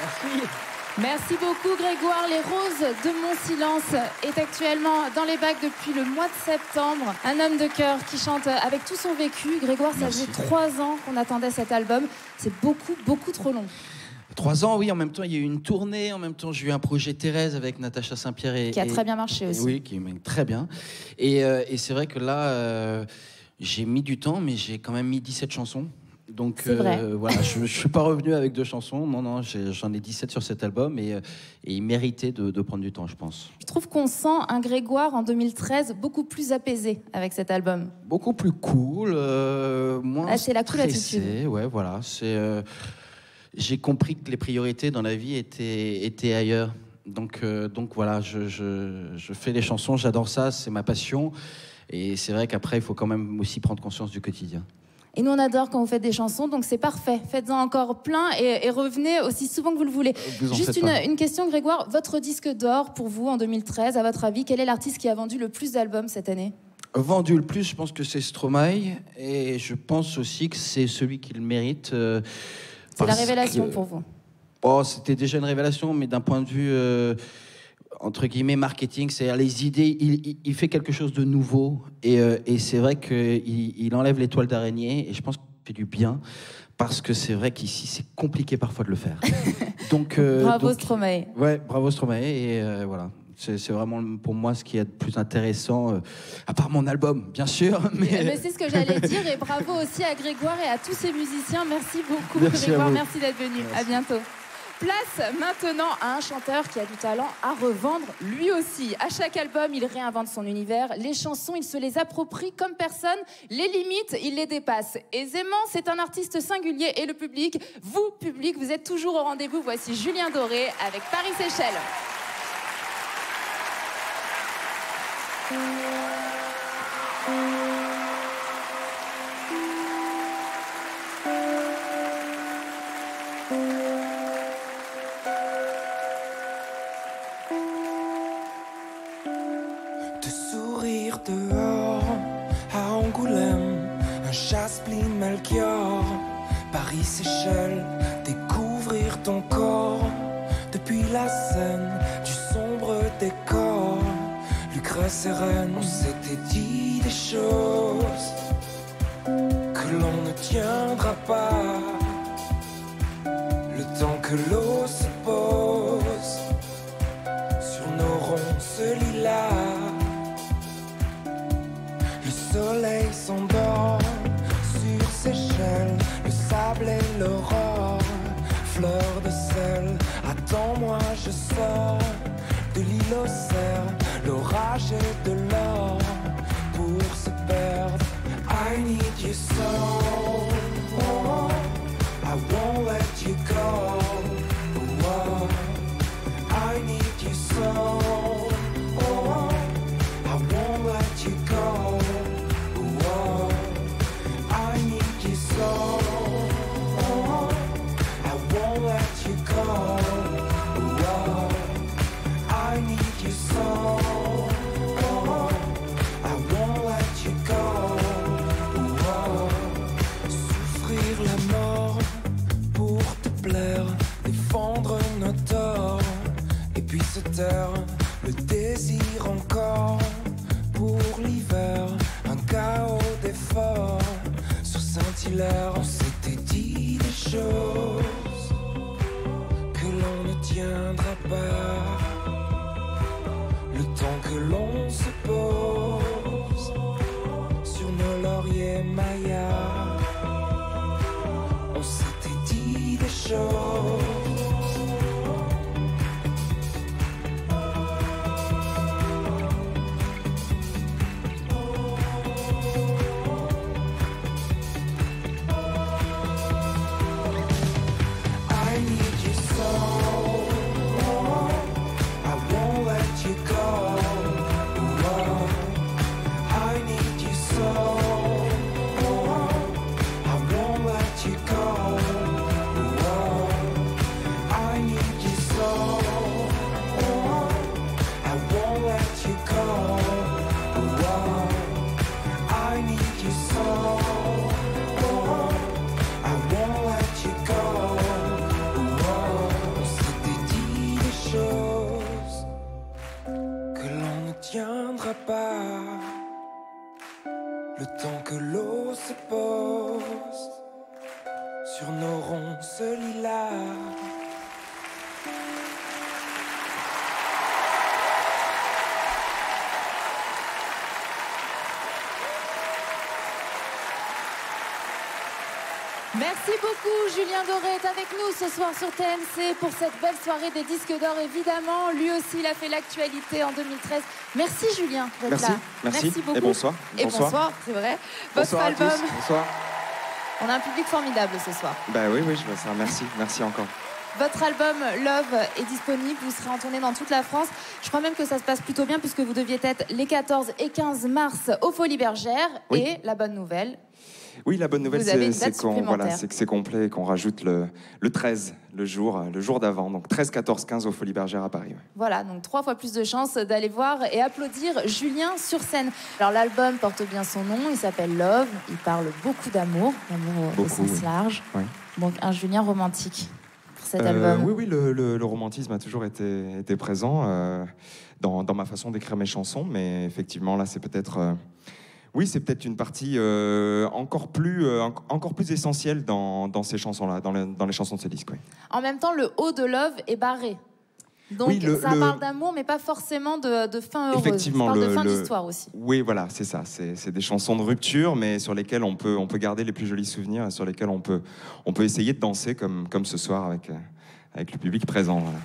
Merci. Merci beaucoup Grégoire. Les Roses de Mon Silence est actuellement dans les bacs depuis le mois de septembre. Un homme de cœur qui chante avec tout son vécu. Grégoire, ça faisait 3 ans qu'on attendait cet album. C'est beaucoup, beaucoup trop long. 3 ans, oui. En même temps, il y a eu une tournée. En même temps, j'ai eu un projet Thérèse avec Natacha Saint-Pierre. Qui a très bien marché aussi. Oui, qui mène très bien. Et c'est vrai que là, j'ai mis du temps, mais j'ai quand même mis 17 chansons. Donc voilà, je ne suis pas revenu avec 2 chansons. Non, j'en ai 17 sur cet album et il méritait de prendre du temps, je pense. Je trouve qu'on sent un Grégoire en 2013 beaucoup plus apaisé avec cet album. Beaucoup plus cool, moins c'est la cool stressé. attitude. Ouais, voilà. J'ai compris que les priorités dans la vie étaient ailleurs. Donc voilà, je fais les chansons, j'adore ça, c'est ma passion. Et c'est vrai qu'après, il faut quand même aussi prendre conscience du quotidien. Et nous, on adore quand vous faites des chansons, donc c'est parfait. Faites-en encore plein et revenez aussi souvent que vous le voulez. Juste une question, Grégoire. Votre disque d'or, pour vous, en 2013, à votre avis, quel est l'artiste qui a vendu le plus d'albums cette année ? Vendu le plus, je pense que c'est Stromae. Et je pense aussi que c'est celui qui le mérite. C'est la révélation pour vous. Oh, c'était déjà une révélation, mais d'un point de vue... entre guillemets marketing, c'est-à-dire les idées, il fait quelque chose de nouveau et c'est vrai qu'il enlève l'étoile d'araignée et je pense qu'il fait du bien parce que c'est vrai qu'ici c'est compliqué parfois de le faire. Donc bravo Stromae. Ouais, bravo Stromae et voilà. C'est vraiment pour moi ce qui est le plus intéressant, à part mon album, bien sûr. Mais c'est ce que j'allais dire et bravo aussi à Grégoire et à tous ces musiciens. Merci beaucoup Merci Grégoire, merci d'être venu. Merci. À bientôt. Place maintenant à un chanteur qui a du talent à revendre lui aussi. À chaque album, il réinvente son univers. Les chansons, il se les approprie comme personne. Les limites, il les dépasse aisément. C'est un artiste singulier et le public, vous, public, vous êtes toujours au rendez-vous. Voici Julien Doré avec Paris-Séchelles. Dehors, à Angoulême, un Chasse-Pline Melchior, Paris-Séchelles, découvrir ton corps. Depuis la scène du sombre décor, Lucrèce et Reine, on s'était dit des choses que l'on ne tiendra pas. Le temps que l'eau se pose sur nos ronces lilas. Le soleil s'endort sur Séchelles, le sable et l'aurore, fleur de sel. Attends-moi, je sors de l'île aux cerfs, l'orage et de l'or pour se perdre. I need you so, oh, I won't let you go. Oh, I need you so, oh, I won't let you go. Le désir encore pour l'hiver, un chaos d'efforts sur Saint-Hilaire. On s'était dit des choses que l'on ne tiendra pas. Le temps que l'on se pose sur nos lauriers mayas. On s'était dit des choses. n'arrivera pas. Le temps que l'eau se pose sur nos ronces lilas. Merci beaucoup, Julien Doré est avec nous ce soir sur TMC pour cette belle soirée des disques d'or, évidemment. Lui aussi, il a fait l'actualité en 2013. Merci, Julien, d'être Merci, là. merci. beaucoup. Et bonsoir. Et bonsoir, c'est vrai. Votre Bonsoir à album. tous. Bonsoir. On a un public formidable ce soir. Bah oui, je vois ça. Merci, merci encore. Votre album Love est disponible, vous serez en tournée dans toute la France. Je crois même que ça se passe plutôt bien puisque vous deviez être les 14 et 15 mars aux Folies Bergères. Oui. Et la bonne nouvelle, Oui, la bonne nouvelle, Vous avez une c'est date supplémentaire. que c'est complet et qu'on rajoute le 13, le jour d'avant. Donc 13, 14, 15 aux Folies Bergères à Paris. Ouais. voilà, donc 3 fois plus de chances d'aller voir et applaudir Julien sur scène. Alors l'album porte bien son nom, il s'appelle Love, il parle beaucoup d'amour au sens large. Oui. Donc un Julien romantique pour cet album. Oui, le romantisme a toujours été présent dans ma façon d'écrire mes chansons, mais effectivement, là, c'est peut-être... Oui, c'est peut-être une partie encore plus essentielle dans ces chansons-là, dans les chansons de ce disque. Oui. En même temps, le haut de Love est barré. Donc Oui, ça parle d'amour, mais pas forcément de fin heureuse. Effectivement, ça parle de fin d'histoire aussi. Oui, voilà, c'est ça. C'est des chansons de rupture, mais sur lesquelles on peut garder les plus jolis souvenirs et sur lesquelles on peut essayer de danser comme ce soir avec le public présent. Voilà.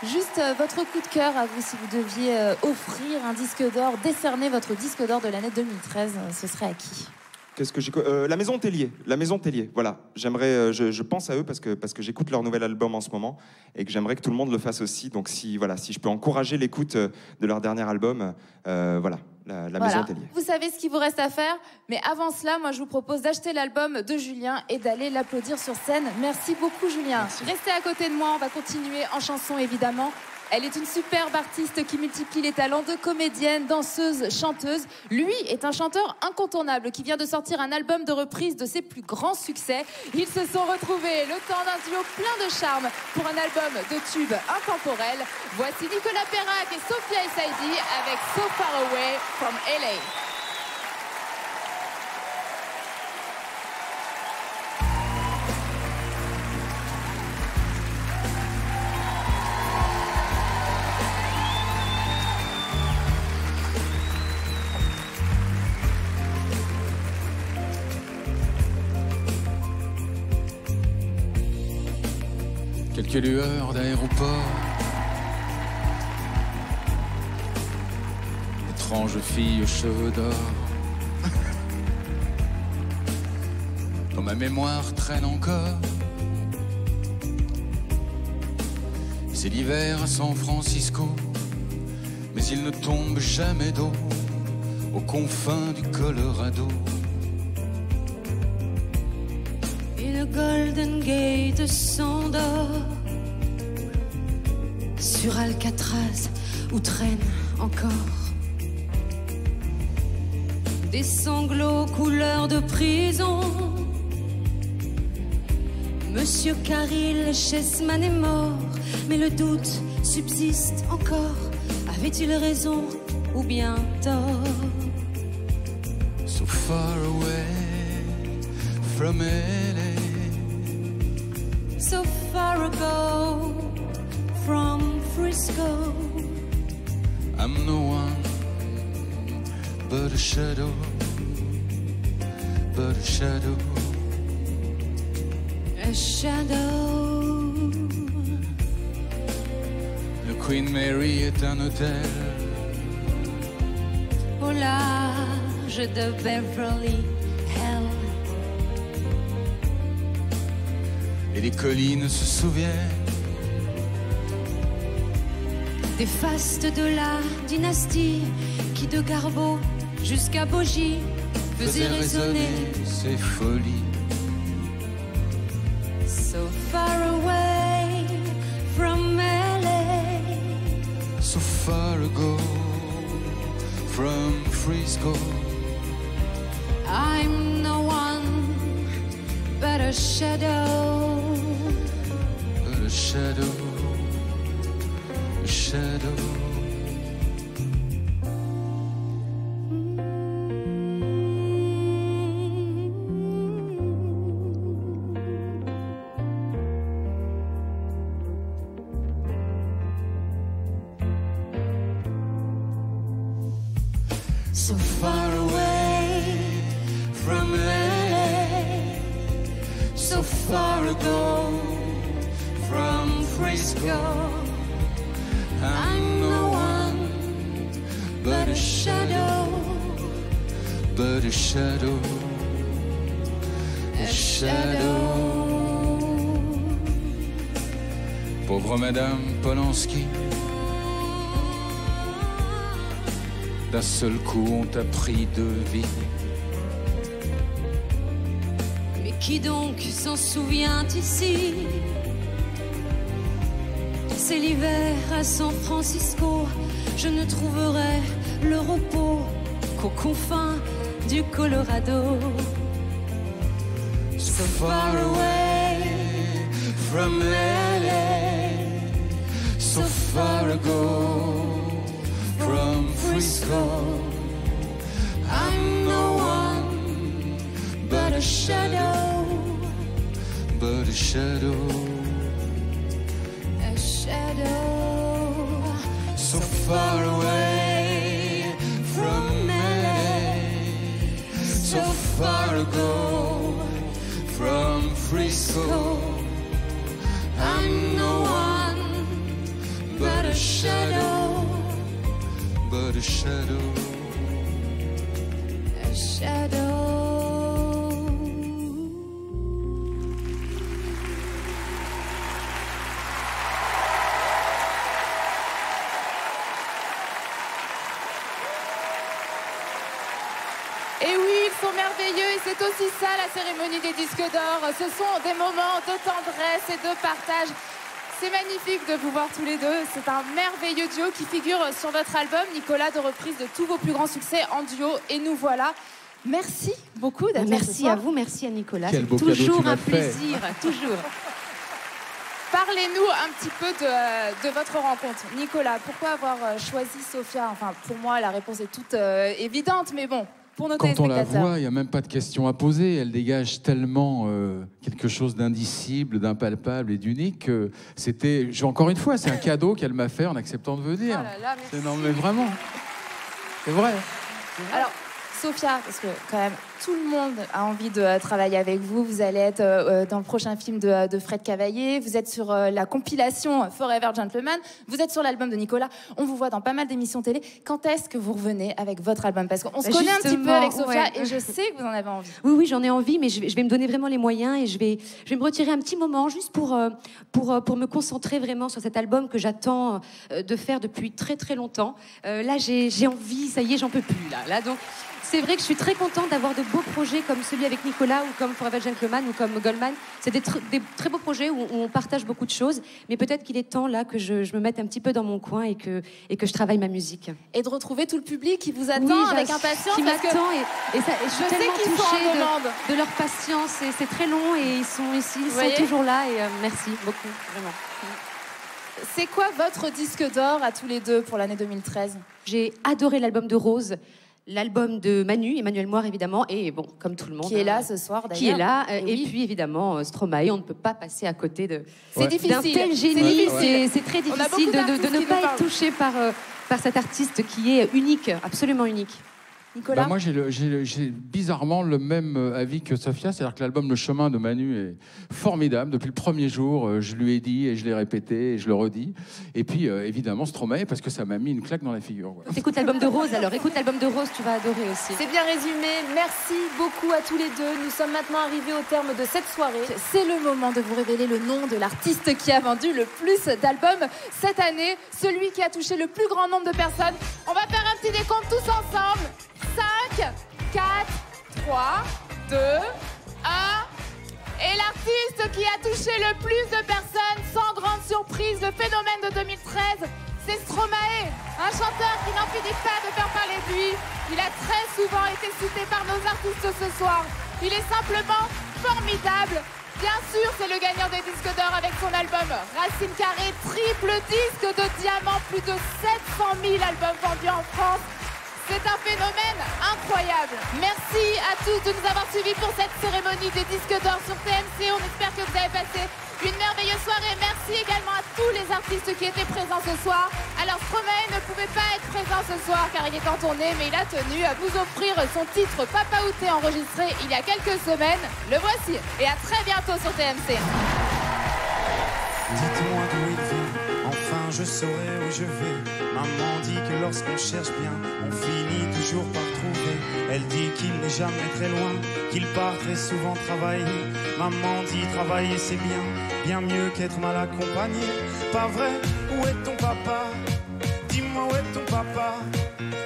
Juste votre coup de cœur à vous, si vous deviez offrir un disque d'or, décerner votre disque d'or de l'année 2013, ce serait à qui ? Qu'est-ce que j'ai La Maison Tellier. La Maison Tellier. Voilà. J'aimerais. Je pense à eux parce que j'écoute leur nouvel album en ce moment et que j'aimerais que tout le monde le fasse aussi. Donc si je peux encourager l'écoute de leur dernier album, voilà. La Maison Tellier. Vous savez ce qu'il vous reste à faire, mais avant cela, moi je vous propose d'acheter l'album de Julien et d'aller l'applaudir sur scène. Merci beaucoup, Julien. Restez à côté de moi, on va continuer en chanson évidemment. Elle est une superbe artiste qui multiplie les talents de comédienne, danseuse, chanteuse. Lui est un chanteur incontournable qui vient de sortir un album de reprise de ses plus grands succès. Ils se sont retrouvés le temps d'un duo plein de charme pour un album de tubes intemporels. Voici Nicolas Perrac et Sophia Essaidi avec So Far Away from LA. Quelques lueurs d'aéroport, étrange fille aux cheveux d'or. Dans ma mémoire traîne encore. C'est l'hiver à San Francisco, mais il ne tombe jamais d'eau aux confins du Colorado. Et le Golden Gate s'endort sur Alcatraz où traînent encore des sanglots couleur de prison. Monsieur Caril Chessman est mort, mais le doute subsiste encore. Avait-il raison ou bien tort? So far away from LA, so far ago from Frisco. I'm no one but a shadow, but a shadow. A shadow. Le Queen Mary est un hôtel Au large de Beverly Hills. et les collines se souviennent Des fastes de la dynastie qui de Garbeau jusqu'à Bogie faisaient résonner. ses folies. So far away from LA, So far ago from Frisco, I'm no one but a shadow. but a shadow, a shadow. so far away from LA, so far ago from Frisco. I'm no one but a shadow, but a shadow, a shadow. Pauvre Madame Polanski, d'un seul coup on t'a pris de vie. Mais qui donc s'en souvient ici? C'est l'hiver à San Francisco, je ne trouverai le repos qu'aux confins du Colorado. So far away from LA, so far ago from Frisco. I'm no one but a shadow, but a shadow, a shadow. so far away from LA, so far ago from Frisco. I'm no one but a shadow, but a shadow, a shadow. Et oui, ils sont merveilleux et c'est aussi ça la cérémonie des disques d'or. Ce sont des moments de tendresse et de partage. C'est magnifique de vous voir tous les deux. C'est un merveilleux duo qui figure sur votre album, Nicolas, de reprise de tous vos plus grands succès en duo. Et nous voilà. Merci beaucoup d'être là ce Merci soir. à vous, merci à Nicolas. Quel C'est beau cadeau toujours tu m'as un fait. plaisir, toujours. Parlez-nous un petit peu de votre rencontre. Nicolas, pourquoi avoir choisi Sophia? Enfin, pour moi, la réponse est toute évidente, mais bon, pour nos Quand on la téléspectateurs. voit, il n'y a même pas de question à poser. Elle dégage tellement quelque chose d'indicible, d'impalpable et d'unique que c'était... Encore une fois, c'est un cadeau qu'elle m'a fait en acceptant de venir. Oh là là, merci. Non, mais vraiment. C'est vrai. Alors, Sophia, parce que quand même, tout le monde a envie de travailler avec vous. Vous allez être dans le prochain film de Fred Cavaillé. Vous êtes sur la compilation Forever Gentleman. Vous êtes sur l'album de Nicolas. On vous voit dans pas mal d'émissions télé. Quand est-ce que vous revenez avec votre album? Parce qu'on se connaît un petit peu avec Sophia ouais. et je sais que vous en avez envie. Oui, oui, j'en ai envie, mais je vais me donner vraiment les moyens et je vais me retirer un petit moment juste pour me concentrer vraiment sur cet album que j'attends de faire depuis très très longtemps. Là, j'ai envie, ça y est, j'en peux plus. Là, donc, c'est vrai que je suis très contente d'avoir de beaux projets comme celui avec Nicolas ou comme Forever Gentleman ou comme Goldman. C'est des très beaux projets où on partage beaucoup de choses, mais peut-être qu'il est temps là que je me mette un petit peu dans mon coin et que je travaille ma musique. Et de retrouver tout le public qui vous attend Oui, avec impatience. qui parce que m'attend et je suis je sais tellement qu'ils sont en touchée demande. de leur patience et c'est très long et ils sont ici, ils voyez sont toujours là et merci beaucoup, vraiment. C'est quoi votre disque d'or à tous les deux pour l'année 2013? J'ai adoré l'album de Rose, l'album de Manu, Emmanuel Moir évidemment, et bon, comme tout le monde. Qui est là ce soir d'ailleurs. Qui est là, Et et oui. puis évidemment Stromae, on ne peut pas passer à côté de C'est difficile. d'un tel C'est génie, difficile. c'est très On a difficile beaucoup d'artistes de ne qui pas nous être parlent. touché par cet artiste qui est unique, absolument unique. Nicolas, Bah, moi, j'ai bizarrement le même avis que Sophia, c'est-à-dire que l'album Le Chemin de Manu est formidable. Depuis le premier jour, je lui ai dit et je l'ai répété et je le redis. Et puis, évidemment, Stromae, parce que ça m'a mis une claque dans la figure. Voilà. Écoute l'album de Rose alors, écoute l'album de Rose, tu vas adorer aussi. C'est bien résumé. Merci beaucoup à tous les deux. Nous sommes maintenant arrivés au terme de cette soirée. c'est le moment de vous révéler le nom de l'artiste qui a vendu le plus d'albums cette année, celui qui a touché le plus grand nombre de personnes. On va faire un petit décompte tous ensemble. 5, 4, 3, 2, 1. Et l'artiste qui a touché le plus de personnes, sans grande surprise, le phénomène de 2013, c'est Stromae, un chanteur qui n'en finit pas de faire parler de lui. Il a très souvent été cité par nos artistes ce soir. Il est simplement formidable. Bien sûr, c'est le gagnant des disques d'or avec son album Racine Carrée, triple disque de diamant, plus de 700 000 albums vendus en France. C'est un phénomène incroyable. Merci à tous de nous avoir suivis pour cette cérémonie des disques d'or sur TMC. On espère que vous avez passé Une merveilleuse soirée. Merci également à tous les artistes qui étaient présents ce soir. Alors Stromae ne pouvait pas être présent ce soir car il est en tournée, mais il a tenu à vous offrir son titre Papa Outé enregistré il y a quelques semaines. Le voici et à très bientôt sur TMC. Dites-moi d'où il vient, enfin je saurai où je vais. Maman dit que lorsqu'on cherche bien, on finit toujours par trouver. Elle dit qu'il n'est jamais très loin, qu'il part très souvent travailler. Maman dit travailler c'est bien, bien mieux qu'être mal accompagné. Pas vrai, où est ton papa? Dis-moi où est ton papa?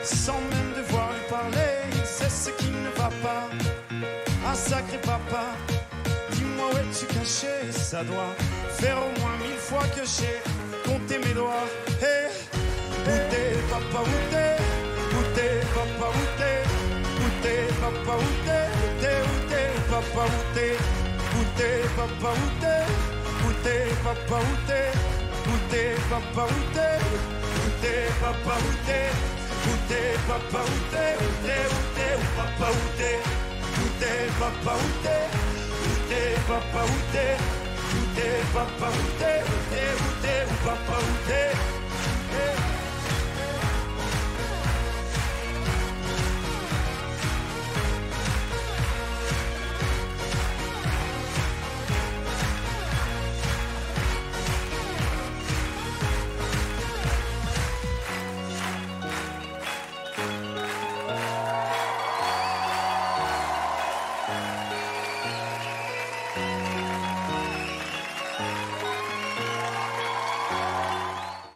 Sans même devoir lui parler, c'est ce qui ne va pas. Ah sacré papa, dis-moi où es-tu caché? Ça doit faire au moins 1000 fois que j'ai compté mes doigts. Hey, où t'es papa, où t'es? Où t'es papa, où t'es? Où t'es papa, où t'es? Où t'es papa, où t'es? Où t'es papa, où t'es? Où t'es papa, où t'es? Où t'es papa, où t'es? Où t'es papa, où t'es? Où t'es papa, où t'es? Où t'es papa, où t'es? Où t'es papa, où t'es? Où t'es papa, où t'es? Où t'es papa, où t'es? Où t'es papa,